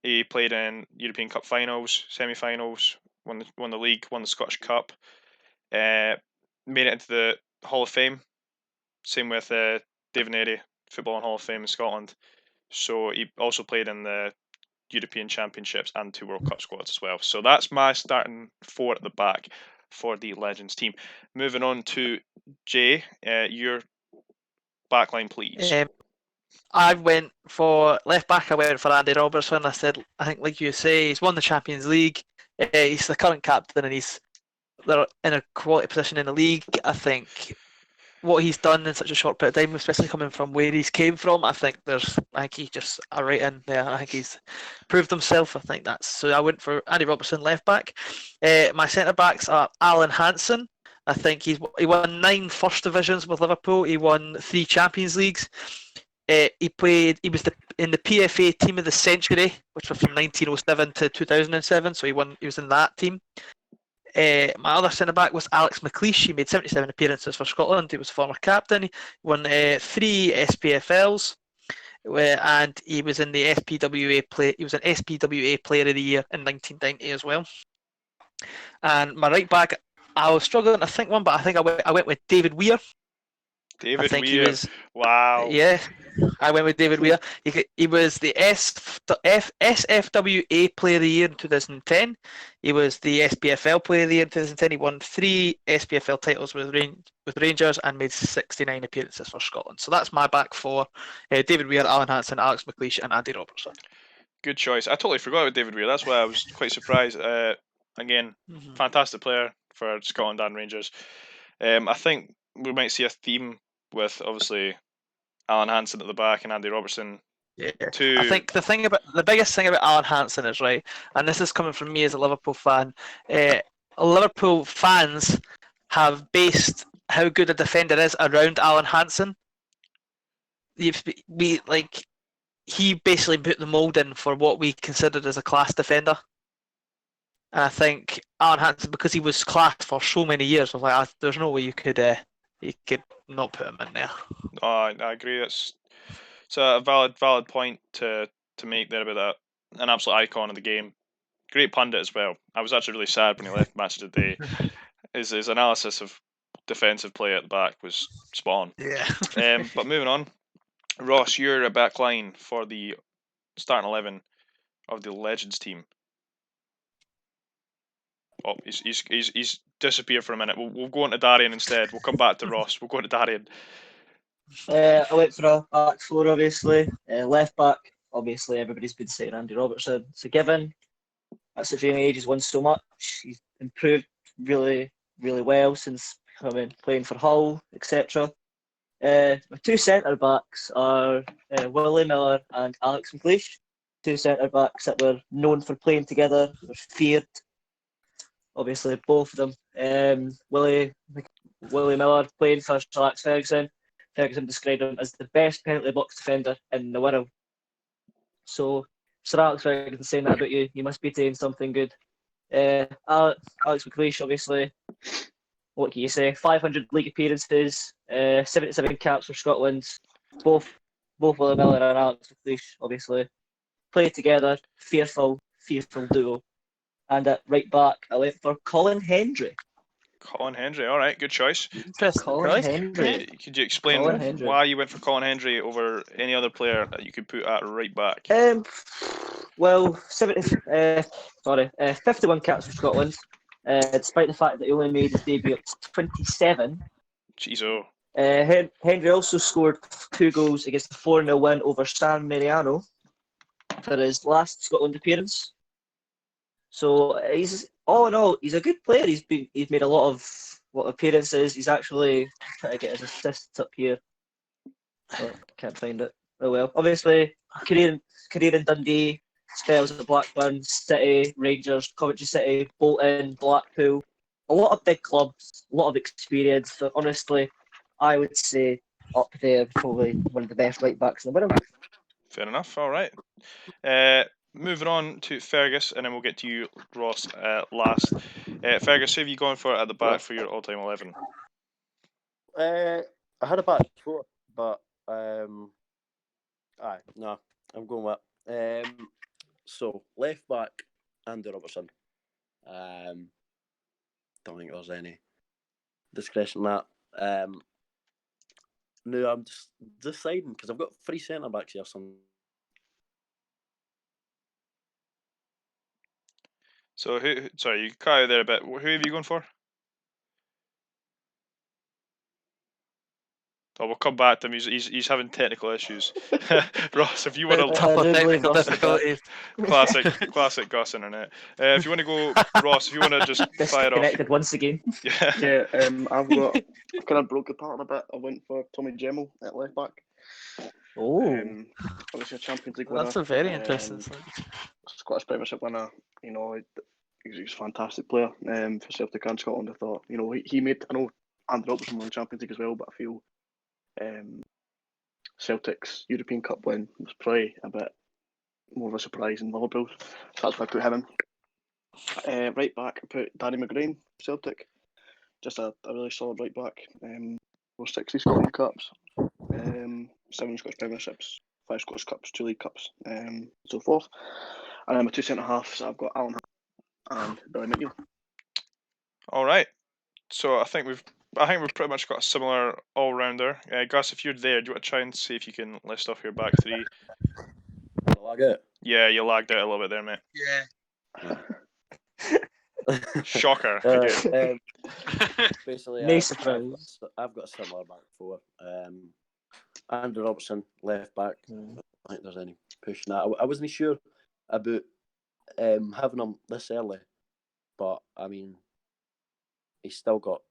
He played in European Cup finals, semi-finals, won the league, won the Scottish Cup, made it into the Hall of Fame. Same with David Neary, Footballing Hall of Fame in Scotland. So he also played in the European Championships and 2 World Cup squads as well. So that's my starting 4 at the back for the Legends team. Moving on to Jay, your backline, please. I went for left back. I went for Andy Robertson. I think, like you say, he's won the Champions League. He's the current captain, and they're in a quality position in the league. I think what he's done in such a short period of time, especially coming from where he's came from, I think he's just a right in there. I think he's proved himself. I think that's so. I went for Andy Robertson, left back. My centre backs are Alan Hansen. I think he won 9 first divisions with Liverpool. He won 3 Champions Leagues. He was in the PFA Team of the Century, which was from 1907 to 2007. So he was in that team. My other centre back was Alex Mcleish. He made 77 appearances for Scotland. He was former captain. He won 3 SPFLs, and he was in the SPWA He was an SPWA Player of the Year in 1990 as well. And my right back, I was struggling to think one, but I think I went with David Weir. David Weir. Wow. Yeah, I went with David Weir. He was the SFWA Player of the Year in 2010. He was the SPFL Player of the Year in 2010. He won 3 SPFL titles with Rangers and made 69 appearances for Scotland. So that's my back 4. David Weir, Alan Hansen, Alex Mcleish and Andy Robertson. Good choice. I totally forgot about David Weir. That's why I was quite surprised. Again, fantastic player for Scotland and Rangers. I think we might see a theme with obviously Alan Hansen at the back and Andy Robertson. Yeah. I think the biggest thing about Alan Hansen is, right, and this is coming from me as a Liverpool fan. Liverpool fans have based how good a defender is around Alan Hansen. He basically put the mould in for what we considered as a class defender. And I think Alan Hansen, because he was class for so many years, I was like, there's no way you could not put him in there. I agree. It's a valid point to make there about that. An absolute icon of the game. Great pundit as well. I was actually really sad when he left Match of the Day. His analysis of defensive play at the back was spot on. Yeah. But moving on, Ross, you're a back line for the starting 11 of the Legends team. Oh, he's disappeared for a minute. We'll go on to Darian instead. We'll come back to Ross. We'll go to Darian. I went for a back 4, obviously. Left back, obviously, everybody's been saying Andy Robertson. It's a given. That's the Jamie Age. He's won so much. He's improved really, really well since playing for Hull, etc. My 2 centre backs are Willie Miller and Alex Mcleish. 2 centre backs that were known for playing together, were feared. Obviously, both of them. Willie Miller playing for Sir Alex Ferguson. Ferguson described him as the best penalty box defender in the world. So, Sir Alex Ferguson saying that about you must be saying something good. Alex Mcleish, obviously, what can you say? 500 league appearances, 77 caps for Scotland. Both Willie Miller and Alex Mcleish, obviously, played together. Fearful duo. And at right back, I went for Colin Hendry. Colin Hendry, all right, good choice. Colin Hendry. Could you explain why you went for Colin Hendry over any other player that you could put at right back? Well, 51 caps for Scotland, despite the fact that he only made his debut at 27. Jeez, oh. Hendry also scored 2 goals against the 4-0 win over San Mariano for his last Scotland appearance. So he's a good player. He's made a lot of appearances. He's actually trying to get his assists up here. Oh, can't find it. Oh well. Obviously, career in Dundee, spells at Blackburn, City, Rangers, Coventry City, Bolton, Blackpool. A lot of big clubs, a lot of experience. So honestly, I would say up there, probably one of the best right backs in the world. Fair enough. All right. moving on to Fergus, and then we'll get to you, Ross, last. Fergus, who have you gone for at the back for your all-time 11? I had a back before, but no, I'm going with. So left back, Andy Robertson. Don't think there's any discretion in that. No, I'm just deciding because I've got 3 centre backs here. So sorry, you cut out there a bit. Who have you gone for? Oh, we'll come back to him. He's having technical issues. Ross, if you want to Couple of I do believe technical Ross is difficulties. classic Gus internet. If you want to go, Ross, if you want to just fire off. disconnected once again. Yeah. Yeah, I've got kind of broke apart a bit. I went for Tommy Gemmell at left back. Oh, Obviously a Champions League winner. That's a very interesting thing. Scottish Premiership winner. You know, he's a fantastic player for Celtic and Scotland. I thought, you know, he made. I know Andy Robertson won the Champions League as well, but I feel Celtic's European Cup win was probably a bit more of a surprise than Liverpool's. So that's why I put him in. Right back, I put Danny McGrain, Celtic. Just a really solid right back. 60 Scotland Cups, 7 Scottish Premierships, 5 Scottish Cups, 2 League Cups, so forth. And then my 2 centre halves, I've got Alan and Billy McNeil. All right. So I think we've pretty much got a similar all-rounder. Gus, if you're there, do you want to try and see if you can list off your back 3? Lag it. Yeah, you lagged out a little bit there, mate. Yeah. Shocker. Basically, No surprise. I've got a similar back 4. Andy Robertson, left back. I don't think there's any pushing that. I wasn't sure about having him this early, but I mean, he's still got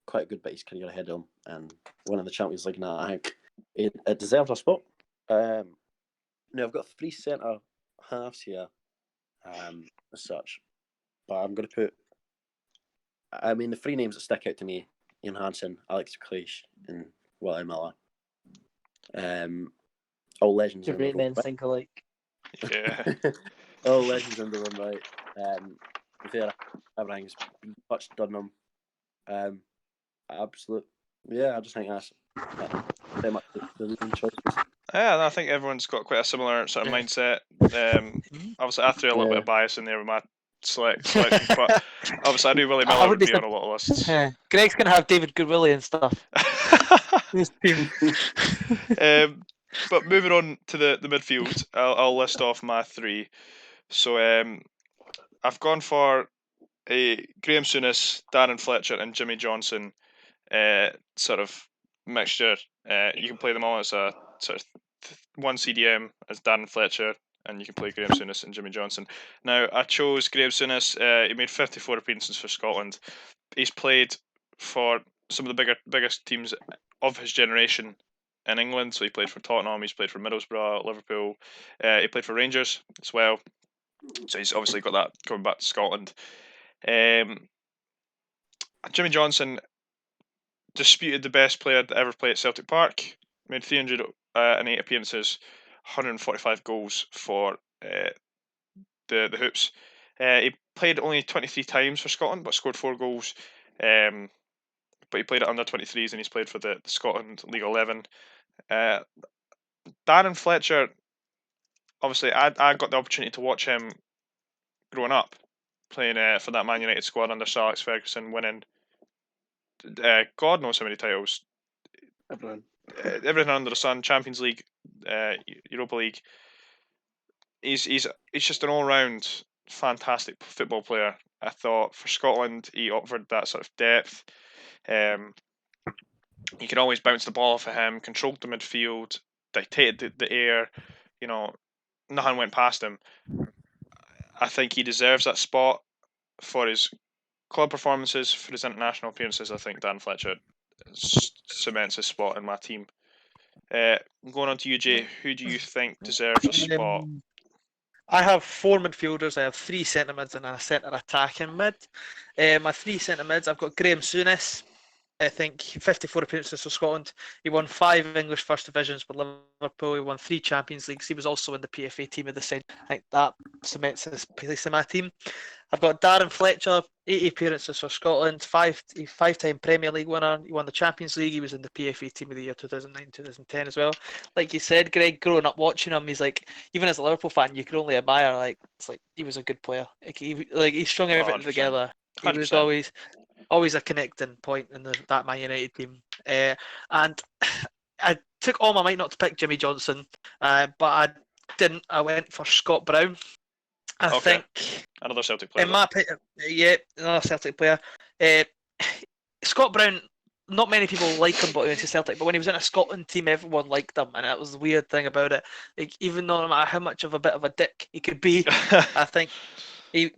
quite a good bit of his career ahead of him, and winning the Champions League now, I think it deserves a spot. Now I've got 3 centre halves here, as such, but I'm going to put. I mean, the 3 names that stick out to me: Ian Hansen, Alex Mcleish, and Willie Miller. All legends. great men think alike. Yeah. All legends in their own right. Fair, everything's been touched on them. Absolute. Yeah, I just think that's pretty much the leading choices. Yeah, and I think everyone's got quite a similar sort of mindset. Obviously, I threw a little bit of bias in there with my selection, but obviously I knew Willie Miller would be on a lot of lists. Greg's going to have David Goodwillie and stuff. His team. But moving on to the midfield, I'll list off my 3. So I've gone for Graham Souness, Darren Fletcher, and Jimmie Johnson sort of mixture. You can play them all as a sort of one CDM as Darren Fletcher, and you can play Graham Souness and Jimmie Johnson. Now, I chose Graham Souness. He made 54 appearances for Scotland. He's played for some of the biggest teams of his generation in England. So he played for Tottenham, he's played for Middlesbrough, Liverpool. He played for Rangers as well. So he's obviously got that coming back to Scotland. Jimmie Johnson, disputed the best player to ever play at Celtic Park. Made 308 appearances, 145 goals for the Hoops. He played only 23 times for Scotland, but scored 4 goals. But he played at under 23s, and he's played for the Scotland League 11. Darren Fletcher, obviously, I got the opportunity to watch him growing up, playing for that Man United squad under Sir Alex Ferguson, winning God knows how many titles. Everything under the sun, Champions League, Europa League. He's just an all-round fantastic football player. I thought for Scotland he offered that sort of depth. You could always bounce the ball off of him, controlled the midfield, dictated the air. You know, nothing went past him. I think he deserves that spot for his club performances, for his international appearances. I think Dan Fletcher cements his spot in my team. Going on to you, Jay, who do you think deserves a spot? I have 4 midfielders. I have 3 centre mids and a centre attacking mid. My 3 centre mids, I've got Graham Souness, I think 54 appearances for Scotland. He won 5 English First Divisions with Liverpool. He won 3 Champions Leagues. He was also in the PFA team of the century. I think that cements his place in my team. I've got Darren Fletcher, 80 appearances for Scotland, five-time Premier League winner. He won the Champions League. He was in the PFA Team of the Year 2009-2010 as well. Like you said, Greg, growing up watching him, he's like, even as a Liverpool fan, you can only admire. Like it's like he was a good player. He strung everything 100%. together. He was 100%. always a connecting point in that Man United team. And I took all my might not to pick Jimmie Johnson, but I didn't. I went for Scott Brown. I Okay. think Another Celtic player. in my opinion, yeah, another Celtic player. Scott Brown, not many people like him, but he went to Celtic. But when he was in a Scotland team, everyone liked him, and that was the weird thing about it. Like, even though no matter how much of a bit of a dick he could be, I think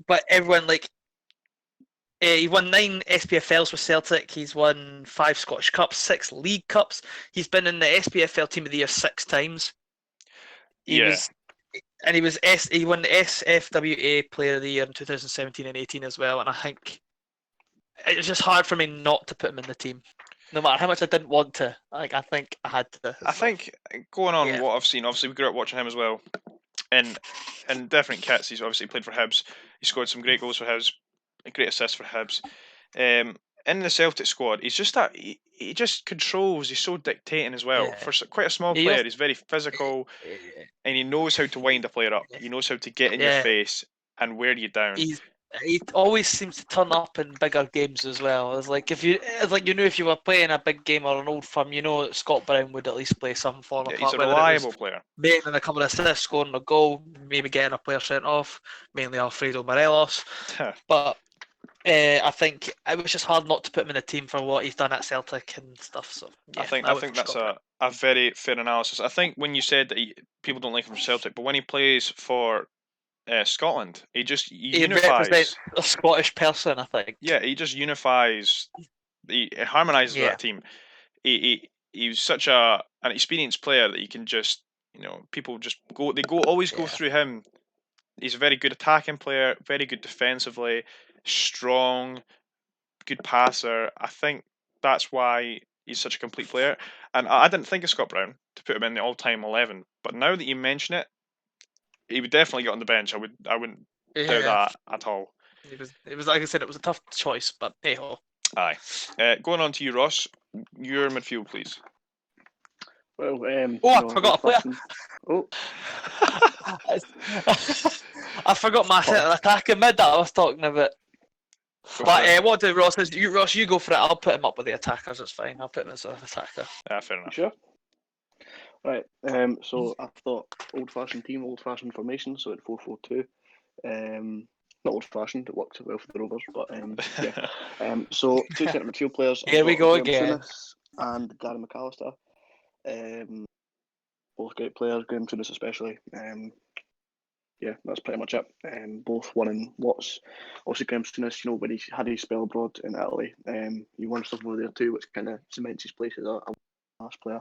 but everyone he won 9 SPFLs with Celtic. He's won 5 Scottish Cups, 6 League Cups. He's been in the SPFL Team of the Year 6 times. He won the SFWA Player of the Year in 2017 and 18 as well. And I think it's just hard for me not to put him in the team, no matter how much I didn't want to. Like I think I had to. I think going on what I've seen, obviously we grew up watching him as well, in different kits. He's obviously played for Hibs. He scored some great goals for Hibs, a great assist for Hibs. In the Celtic squad, he's just that he just controls. He's so dictating as well. For quite a small player, he's very physical, and he knows how to wind a player up. He knows how to get in your face and wear you down. He always seems to turn up in bigger games as well. It's like if you were playing a big game or an old firm, you know that Scott Brown would at least play some form of part. He's a reliable player. Making a couple of assists, scoring a goal, maybe getting a player sent off, mainly Alfredo Morelos. But I think it was just hard not to put him in the team for what he's done at Celtic and stuff. So yeah, I think that's a very fair analysis. I think when you said that people don't like him for Celtic, but when he plays for Scotland, he unifies. Represents a Scottish person, I think. Yeah, he just unifies. He harmonises with that team. He's such an experienced player that you can just people just go. They always go through him. He's a very good attacking player, very good defensively, strong, good passer. I think that's why he's such a complete player. And I didn't think of Scott Brown to put him in the all-time 11, but now that you mention it, he would definitely get on the bench. I wouldn't doubt that at all. It was like I said, it was a tough choice, but hey ho. Aye. Going on to you, Ross. Your midfield, please. Well, I forgot a player. Oh. I forgot my attacking mid that I was talking about. But what do Ross is? Ross, you go for it. I'll put him up with the attackers. It's fine. I'll put him as an attacker. Fair enough. Sure. Right. So I thought old-fashioned team, old-fashioned formation. So at 4-4-2. Not old-fashioned. It worked well for the Rovers, but yeah. So 2 centre midfield players. Here we go again. And Gary McAllister. Both great players. Graham Souness especially. Yeah, that's pretty much it. Both won in lots. Obviously, Graham Souness, when he had his spell abroad in Italy, he won stuff over there too, which kind of cements his place as a last player.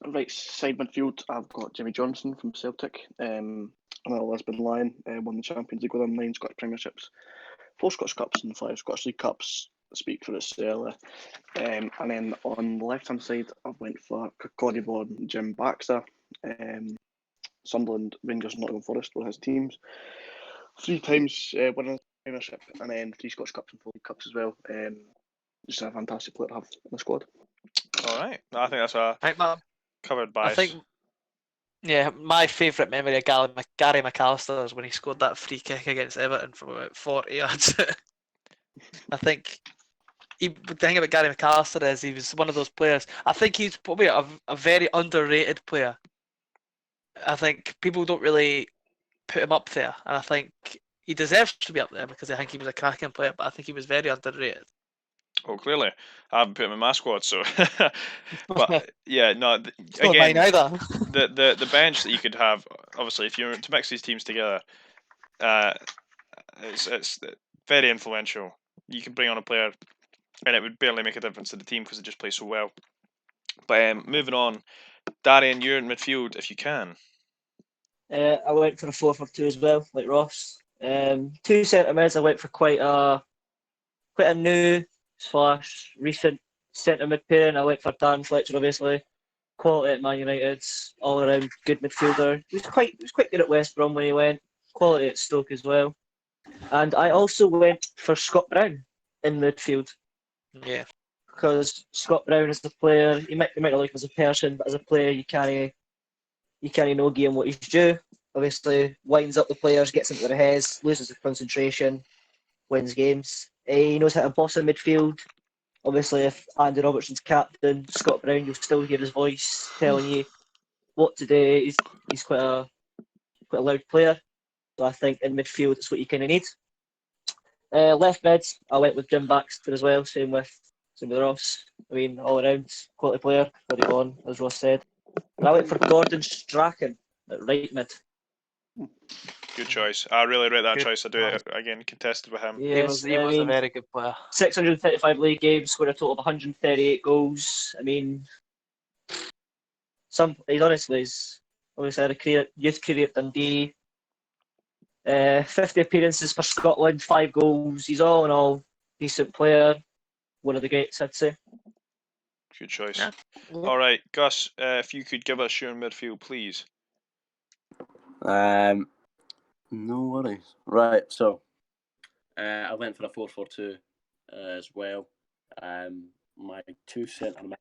Right side midfield, I've got Jimmie Johnson from Celtic. Another Lisbon Lion, won the Champions League with him, 9 Scottish Premierships, 4 Scottish Cups and 5 Scottish League Cups. Speak for itself. And then on the left hand side, I went for Kirkcaldy, Jim Baxter. Sunderland, Rangers, Nottingham Forest were his teams. 3 times winning Premiership, and then 3 Scottish Cups and 4 League Cups as well. Just a fantastic player to have in the squad. All right, I think that's covered by. I think, my favourite memory of Gary McAllister is when he scored that free kick against Everton from about 40 yards. I think the thing about Gary McAllister is he was one of those players. I think he's probably a very underrated player. I think people don't really put him up there, and I think he deserves to be up there because I think he was a cracking player, but I think he was very underrated. Oh, clearly. I haven't put him in my squad, so... But, yeah, no... It's not mine either. The bench that you could have, obviously, if you were to mix these teams together, it's very influential. You can bring on a player, and it would barely make a difference to the team because it just plays so well. But moving on, Darian, you're in midfield if you can. I went for a 4-4-2 as well, like Ross. 2 centre mids. I went for quite a new / recent centre mid pairing, I went for Darren Fletcher, obviously. Quality at Man United, all around good midfielder. He was quite good at West Brom when he went. Quality at Stoke as well. And I also went for Scott Brown in midfield Yeah. because Scott Brown is a player. You might not like him as a person, but as a player, you can't know give him what he's due. Obviously, winds up the players, gets into their heads, loses the concentration, wins games. He knows how to boss in midfield. Obviously, if Andy Robertson's captain, Scott Brown, you'll still hear his voice telling you what to do. He's quite a loud player. So I think in midfield, it's what you kind of need. Left mid, I went with Jim Baxter as well. Same with Ross. I mean, all around quality player. Very on, as Ross said. And I went for Gordon Strachan at right mid. Good choice. I really rate that Good choice. I do it again, contested with him. Yes, He was a very good player. 635 league games, scored a total of 138 goals. I mean, he's obviously had a youth career at Dundee. 50 appearances for Scotland, 5 goals. He's all in all decent player. One of the greats, I'd say. Good choice. Yeah. All right, Gus, if you could give us your midfield, please. No worries. Right, so I went for a 4-4-2 as well. My 2 centre mid,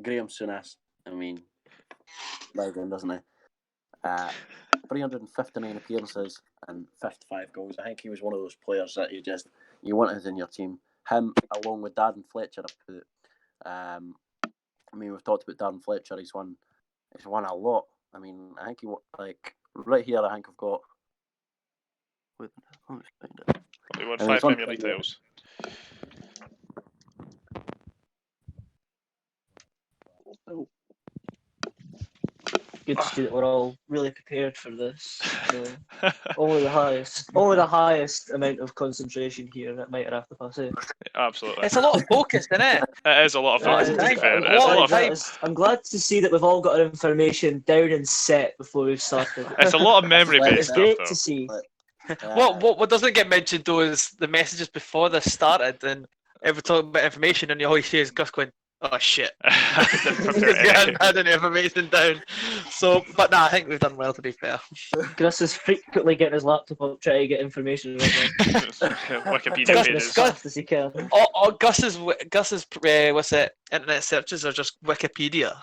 Graham Souness. I mean, legend, doesn't he? 359 appearances and 55 goals. I think he was one of those players that you wanted in your team. Him, along with Darren Fletcher, I mean, we've talked about Darren Fletcher. He's won a lot. I mean, I think right here. I think I've got. Wait, let me find it. He won 5 Premier League titles. Good to see that we're all really prepared for this. Only the highest amount of concentration here at Mitre Aff the Puss. Absolutely. It's a lot of focus, isn't it? It is a lot of focus, to be fair. It is a lot of I'm glad to see that we've all got our information down and set before we've started. It's a lot of memory-based It's stuff, great though. to see. What doesn't get mentioned though is the messages before this started, and every talk about information, and you always hear Gus going, "Oh shit," had any information down. So, but I think we've done well, to be fair. Gus is frequently getting his laptop up trying to get information. Wikipedia pages. As fast as he can. Gus's what's it? Internet searches are just Wikipedia.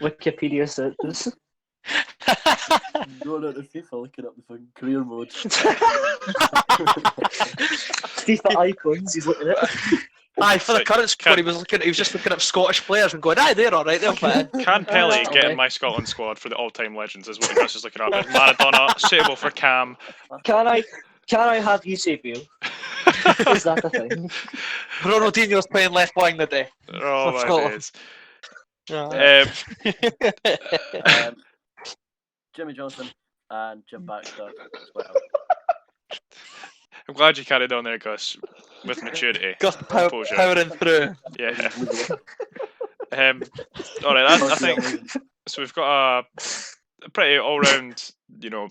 Wikipedia searches. Going out to FIFA, looking up the fucking career mode. FIFA icons, he's looking at. Aye, for the current squad, he was just looking up Scottish players and going, they're all right, they're fine. Can Pelly get in my Scotland squad for the all-time legends? Is what Gus is looking up. Is Maradona suitable for Cam? Can I have Eusebio? Is that a thing? Ronaldinho's playing left wing today. Oh my Scotland. days. Jimmie Johnson and Jim Baxter as well. I'm glad you carried on there, Gus, with maturity. Gus powering through. Yeah. All right, I think so. We've got a pretty all-round,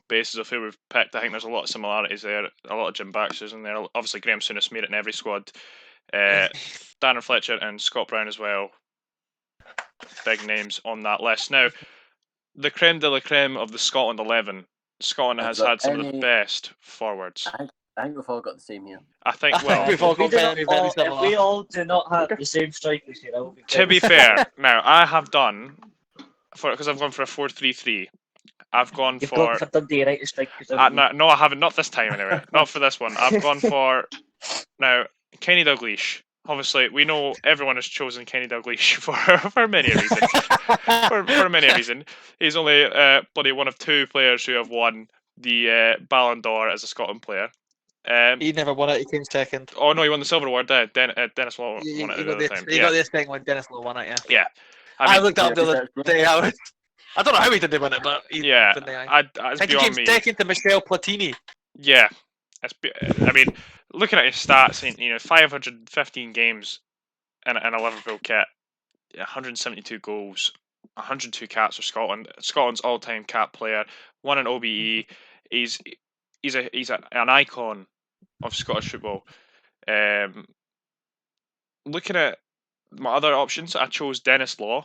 basis of who we've picked. I think there's a lot of similarities there. A lot of Jim Baxters in there. Obviously, Graham Souness made it in every squad. Darren Fletcher and Scott Brown as well. Big names on that list. Now, the creme de la creme of the Scotland 11. Scotland has had some of the best forwards. I think we've all got the same here. I think, well, we've all got very similar. If we all do not have the same strikers here, I will be to be fair, now I have done because I've gone for a 4-3-3. I've gone You've for gone for Dundee United strikers. no, I haven't. Not this time, anyway. Not for this one. I've gone for now Kenny Dalglish. Obviously, we know everyone has chosen Kenny Dalglish for many reasons. for many reasons, he's only bloody one of 2 players who have won the Ballon d'Or as a Scotland player. He never won it. He came second. Oh no, he won the silver award. Dennis Law won it the other time. He got this thing when Dennis Law won it. Yeah. Yeah. I looked up the other day. I don't know how he didn't win it, but he yeah. didn't. I think he came second to Michel Platini. Yeah. I mean, looking at his stats, 515 games in a Liverpool kit, 172 goals, 102 caps for Scotland. Scotland's all-time cap player, won an OBE. He's an icon of Scottish football. Looking at my other options, I chose Dennis Law.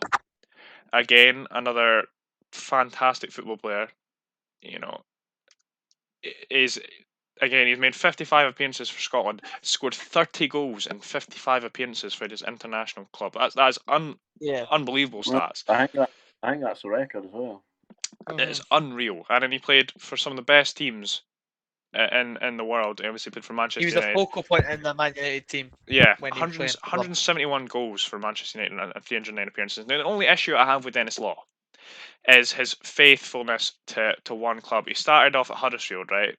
Again, another fantastic football player. You know, he's made 55 appearances for Scotland, scored 30 goals in 55 appearances for his international club. That's unbelievable stats. I think that's the record as well. It's unreal. And then he played for some of the best teams in the world. He obviously played for Manchester He was United. a focal point in the Man United team. Yeah, when he was playing for 171 goals for Manchester United and 309 appearances. Now, the only issue I have with Dennis Law is his faithfulness to one club. He started off at Huddersfield, right?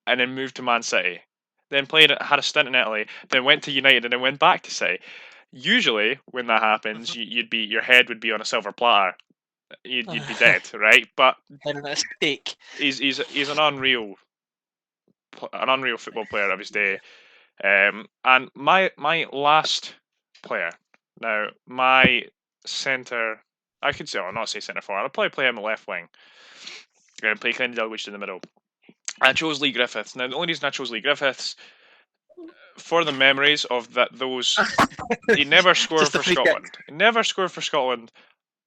And then moved to Man City. Then had a stint in Italy, then went to United, and then went back to City. Usually, when that happens, your head would be on a silver platter. You'd be dead, right? But and a steak. He's an unreal football player of his day. And my last player. Now, my centre, I could say, not say centre forward. I'll probably play him a left wing. And play Kenny Dalglish in the middle. I chose Lee Griffiths. Now, the only reason I chose Lee Griffiths, for the memories of those, he never scored for Scotland. He never scored for Scotland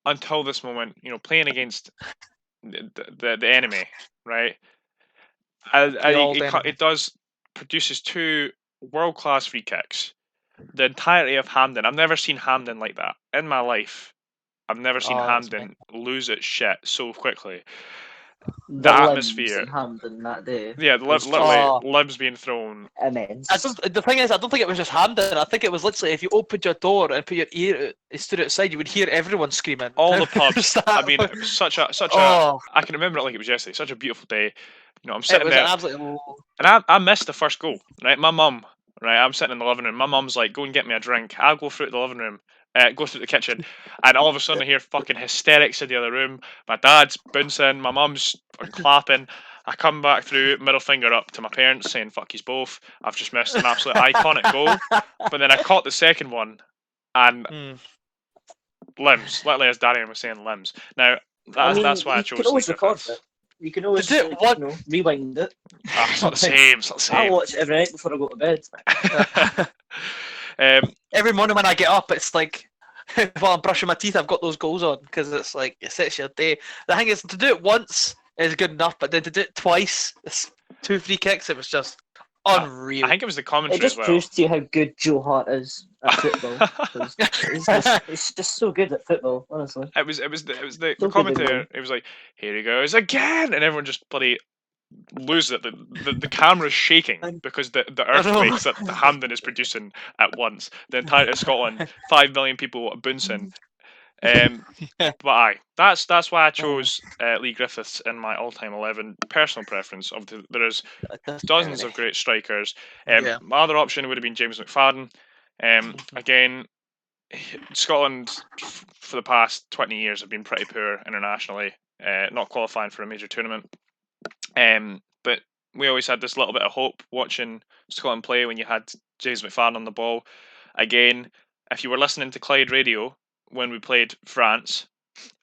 until this moment. Playing against the enemy, right? It produces 2 world-class free kicks. The entirety of Hampden. I've never seen Hampden like that in my life. I've never seen Hampden lose its shit so quickly. The atmosphere in Hampden that day. Yeah, literally libs being thrown. Immense. The thing is, I don't think it was just Hampden. I think it was literally if you opened your door and put your ear stood outside, you would hear everyone screaming. All the pubs. I mean, it was such a. I can remember it like it was yesterday. Such a beautiful day. I'm sitting there, and I missed the first goal. Right, my mum. Right, I'm sitting in the living room. My mum's like, "Go and get me a drink." I'll go through the living room. Go through the kitchen, and all of a sudden I hear fucking hysterics in the other room. My dad's bouncing, my mum's clapping. I come back through, middle finger up to my parents, saying "fuck yous both." I've just missed an absolute iconic goal. But then I caught the second one, and limbs. Literally, as Darian was saying, limbs. Now that's why I chose. You can always record it. You can always rewind it. It's not the same. I watch it every night before I go to bed. Every morning when I get up, it's like while I'm brushing my teeth, I've got those goals on because it's like it sets your day. The thing is, to do it once is good enough, but then to do it twice, it's 2 free kicks. It was just unreal. I think it was the commentary. It just as well. proves to you how good Joe Hart is at football. He's just so good at football, honestly. It was the commentator. It was like, "Here he goes again," and everyone just bloody loses it. The camera's shaking because the earthquakes that the Hampden is producing at once. The entire Scotland, 5 million people bouncing. But that's why I chose Lee Griffiths in my all-time 11. Personal preference. There's dozens of great strikers. My other option would have been James McFadden. Again, Scotland for the past 20 years have been pretty poor internationally, not qualifying for a major tournament. But we always had this little bit of hope watching Scotland play when you had James McFadden on the ball. Again, if you were listening to Clyde Radio when we played France,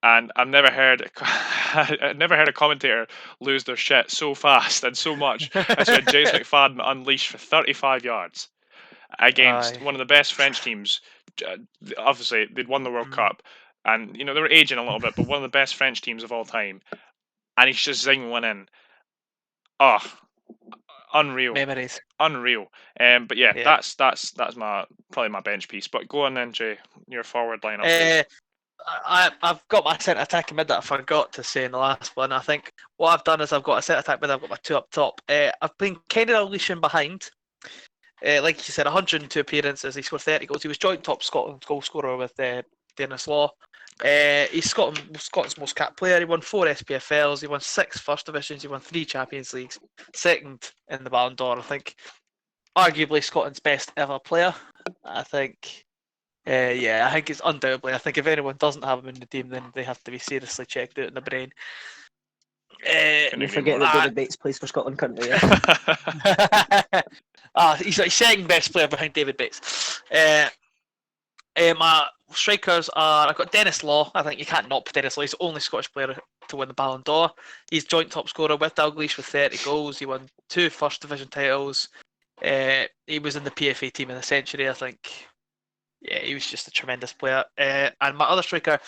and I've never heard a commentator lose their shit so fast and so much as when James McFadden unleashed for 35 yards against one of the best French teams. Obviously, they'd won the World Cup, and they were aging a little bit, but one of the best French teams of all time. And he's just zinging one in. Oh, unreal. Memories. Unreal. But yeah, that's probably my bench piece. But go on then, Jay. Your forward lineup. I've got my centre attacking mid that I forgot to say in the last one. I think what I've done is I've got a centre attack mid. I've got my 2 up top. I've been kind of unleashing behind. Like you said, 102 appearances. He scored 30 goals. He was joint top Scotland goal scorer with Dennis Law. He's Scotland's most capped player. He won 4 SPFLs. He won 6 First Divisions. He won 3 Champions Leagues. Second in the Ballon d'Or. I think arguably Scotland's best ever player. I think I think it's undoubtedly. I think if anyone doesn't have him in the team, then they have to be seriously checked out in the brain. You forget that David Bates plays for Scotland currently. He's like second best player behind David Bates. My strikers are, I've got Dennis Law. I think you can't not put Dennis Law. He's the only Scottish player to win the Ballon d'Or. He's joint top scorer with Dalglish with 30 goals. He won 2 First Division titles. He was in the PFA team of the century, I think. Yeah, he was just a tremendous player. And my other striker,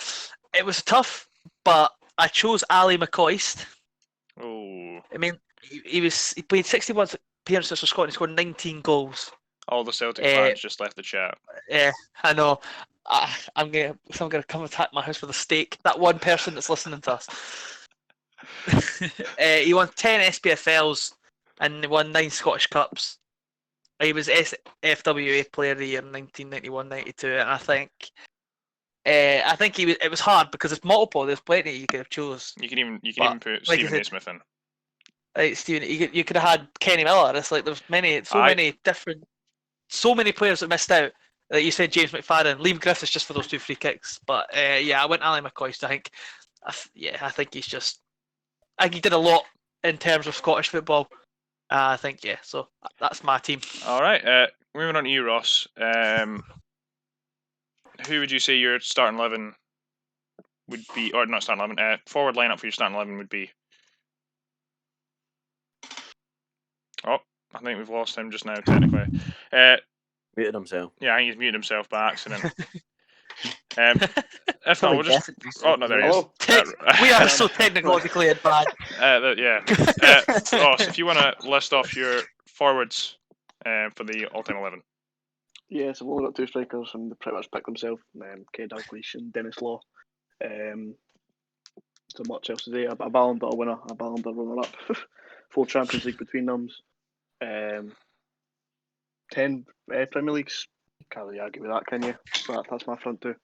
it was tough, but I chose Ali Mcleish. Oh, I mean, he played 61 appearances for Scotland. He scored 19 goals. all the Celtic Uh, fans just left the chat. Yeah, I know. I'm gonna come attack my house with a steak. That one person that's listening to us. He won 10 SPFLs and he won 9 Scottish Cups. He was FWA Player of the Year in 1991-92, and I think it was hard because it's multiple. There's plenty you could have chose. You can even But, put like I Stephen said- Naismith in. Like Stephen, you could have had Kenny Miller. It's like there's many players that missed out. Like you said, James McFadden, Liam Griffiths just for those 2 free kicks. But yeah, I went Ali Mcleish. I think he's just. I think he did a lot in terms of Scottish football. I think so that's my team. All right, moving on to you, Ross. Who would you say your starting 11 would be, or not starting 11? Forward lineup for your starting 11 would be. Oh, I think we've lost him just now. Technically, Muted himself. yeah, I think he's muted himself by accident. If not, we'll just. Oh no, there he is. We are so technologically advanced. Yeah. Ross, if you want to list off your forwards for the all-time 11. Yeah, so we've only got 2 strikers and they pretty much picked themselves. Ken Dalglish and Dennis Law. So much else to say. A Ballon d'Or winner, a Ballon d'Or runner-up. 4 Champions League between them. 10 Premier Leagues. Can't really argue with that, can you? That's my front 2.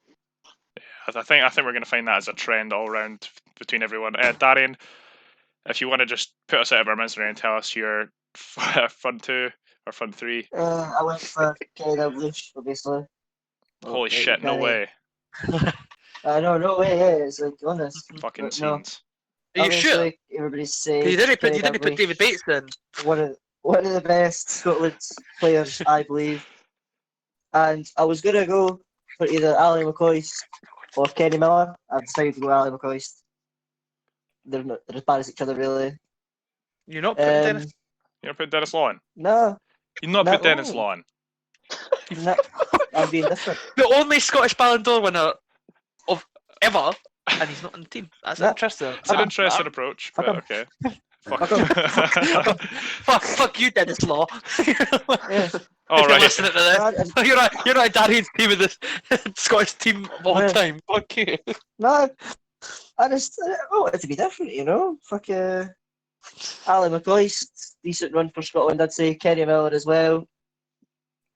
I think we're going to find that as a trend all round between everyone. Darian, if you want to just put us out of our misery and tell us your front 2 or front 3. I went for Kenny Dalglish, obviously. Holy shit, no way. No way, yeah, it's like honest. Fucking But no, scenes. Are you sure? obviously, everybody's saying You didn't Kenny put Dalglish, David Bates in. one of the best Scotland's players, I believe. And I was gonna go for either Ali Mcleish or Kenny Miller. I've decided to go Ali Mcleish. They're as bad as each other, really. You're not putting Dennis. You not put Dennis Law in? No, You not No. put Dennis Law in? no, I'm being different. The only Scottish Ballon d'Or winner of ever, and he's not in the team. That's No. interesting. It's an interesting approach, Fuck but him. okay. Fuck Fuck you, Dennis Law. Yeah. All If you're right. listening to this, And- you're not Darian's team of the Scottish team of all Yeah. time. Fuck you. No, I just want it to be different, you know. Fuck Ali Mcleish, decent run for Scotland. I'd say Kenny Miller as well.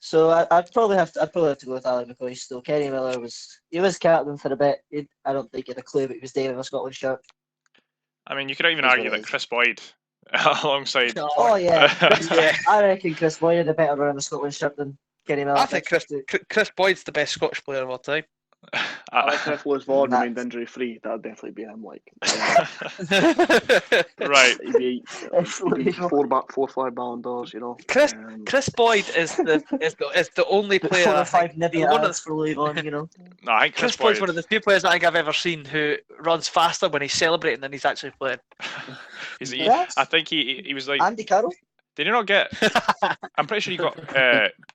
So I'd probably have to go with Ali Mcleish still. Kenny Miller was captain for a bit. I don't think he had a clue, but he was there in a Scotland shirt. I mean, you could even Is argue what it that is. Chris Boyd alongside. Oh yeah, I reckon Chris Boyd had a better run in a Scotland shirt than Kenny Miller. I think Chris Boyd's the best Scottish player of all time. I reckon if Lewis Vaughan Nah. remained injury free, that'd definitely be him. Like, Right. he'd be 4 5 Ballon d'Ors, you know. Chris Boyd is the only player. 4 I or 5 think- Nivea one of ads for Louis Vuitton, you know. No, I think Chris Chris Boyd's Boyd. one of the few players I think I've ever seen who runs faster when he's celebrating than he's actually playing. Yes. I think he was like. Andy Carroll. Did he not get? I'm pretty sure he got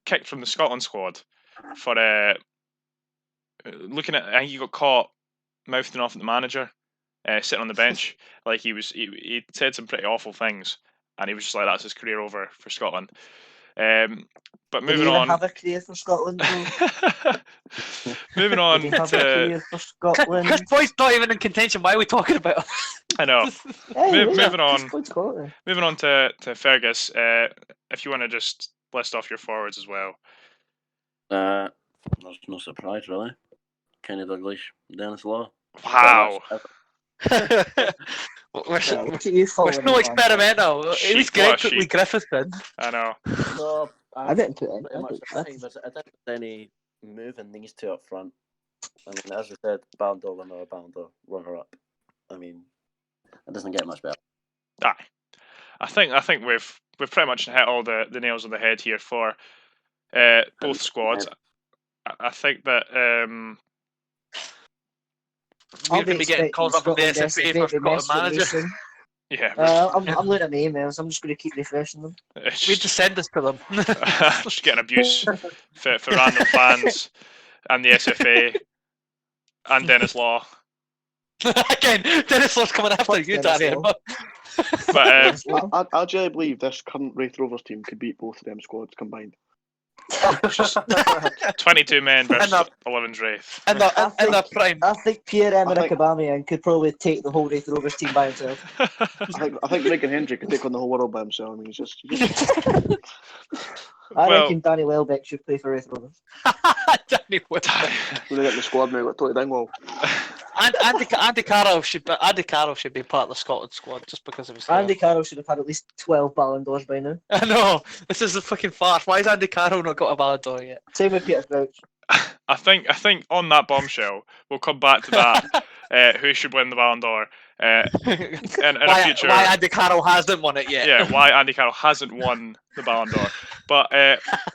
kicked from the Scotland squad for looking at. I think he got caught mouthing off at the manager, sitting on the bench. Like he said some pretty awful things, and he was just like, "That's his career over for Scotland." But Did moving he even on. have a career for Scotland? Though? Moving on Did he have a to. career for Scotland? Chris Boyd's not even in contention. Why are we talking about him? I know. Hey, Moving yeah, on. Chris Boyd's quality. Moving on to Fergus. If you want to just list off your forwards as well. There's no surprise really. Kenny Dalglish, Dennis Law. Wow. we're Yeah, look at you following so him, man. experimental. At Sheep, least what a Greg took Lee sheep. Griffiths in. I know. No, I didn't put any. pretty I much. didn't- I think I didn't put any moving these 2 up front. I mean, as I said, Ballon d'Or winner, Ballon d'Or runner up. I mean, it doesn't get much better. Aye. I think we've pretty much hit all the nails on the head here for both squads. I think that We're going to be getting expecting called up in the Scotland SFA for SFA to Scotland mess with manager. Mason. Yeah, I'm looking at my emails. I'm just going to keep refreshing them. it's We just send this to them. just getting abuse for random fans and the SFA and Dennis Law. Again, Dennis Law's coming after Fuck you, Dennis Daniel. Law. But I genuinely believe this current Wraith Rovers team could beat both of them squads combined. just 22 men versus And 11's Wraith. in the prime. I think Pierre-Emerick I think- Aubameyang could probably take the whole Wraith Rovers team by himself. I think Regan Hendry could take on the whole world by himself. I mean, he's just I Well- reckon Danny Welbeck should play for Wraith Rovers. Danny Welbeck. really get the squad now, like Tony Dingwall. And Andy Carroll should be part of the Scotland squad just because of his hair. Andy Carroll should have had at least 12 Ballon d'Ors by now. I know, this is a fucking farce. Why has Andy Carroll not got a Ballon d'Or yet? Same with Peter Crouch. I think on that bombshell, we'll come back to that. Who should win the Ballon d'Or in the future? Why Andy Carroll hasn't won it yet? Yeah, why Andy Carroll hasn't won the Ballon d'Or. But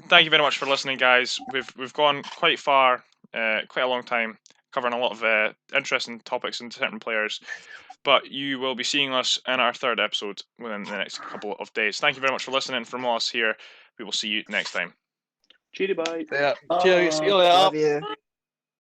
thank you very much for listening, guys. We've gone quite far, quite a long time, covering a lot of interesting topics and certain players. But you will be seeing us in our third episode within the next couple of days. Thank you very much for listening. From us here, we will see you next time. Cheery bye. Yeah. Cheers. See you later. Love you.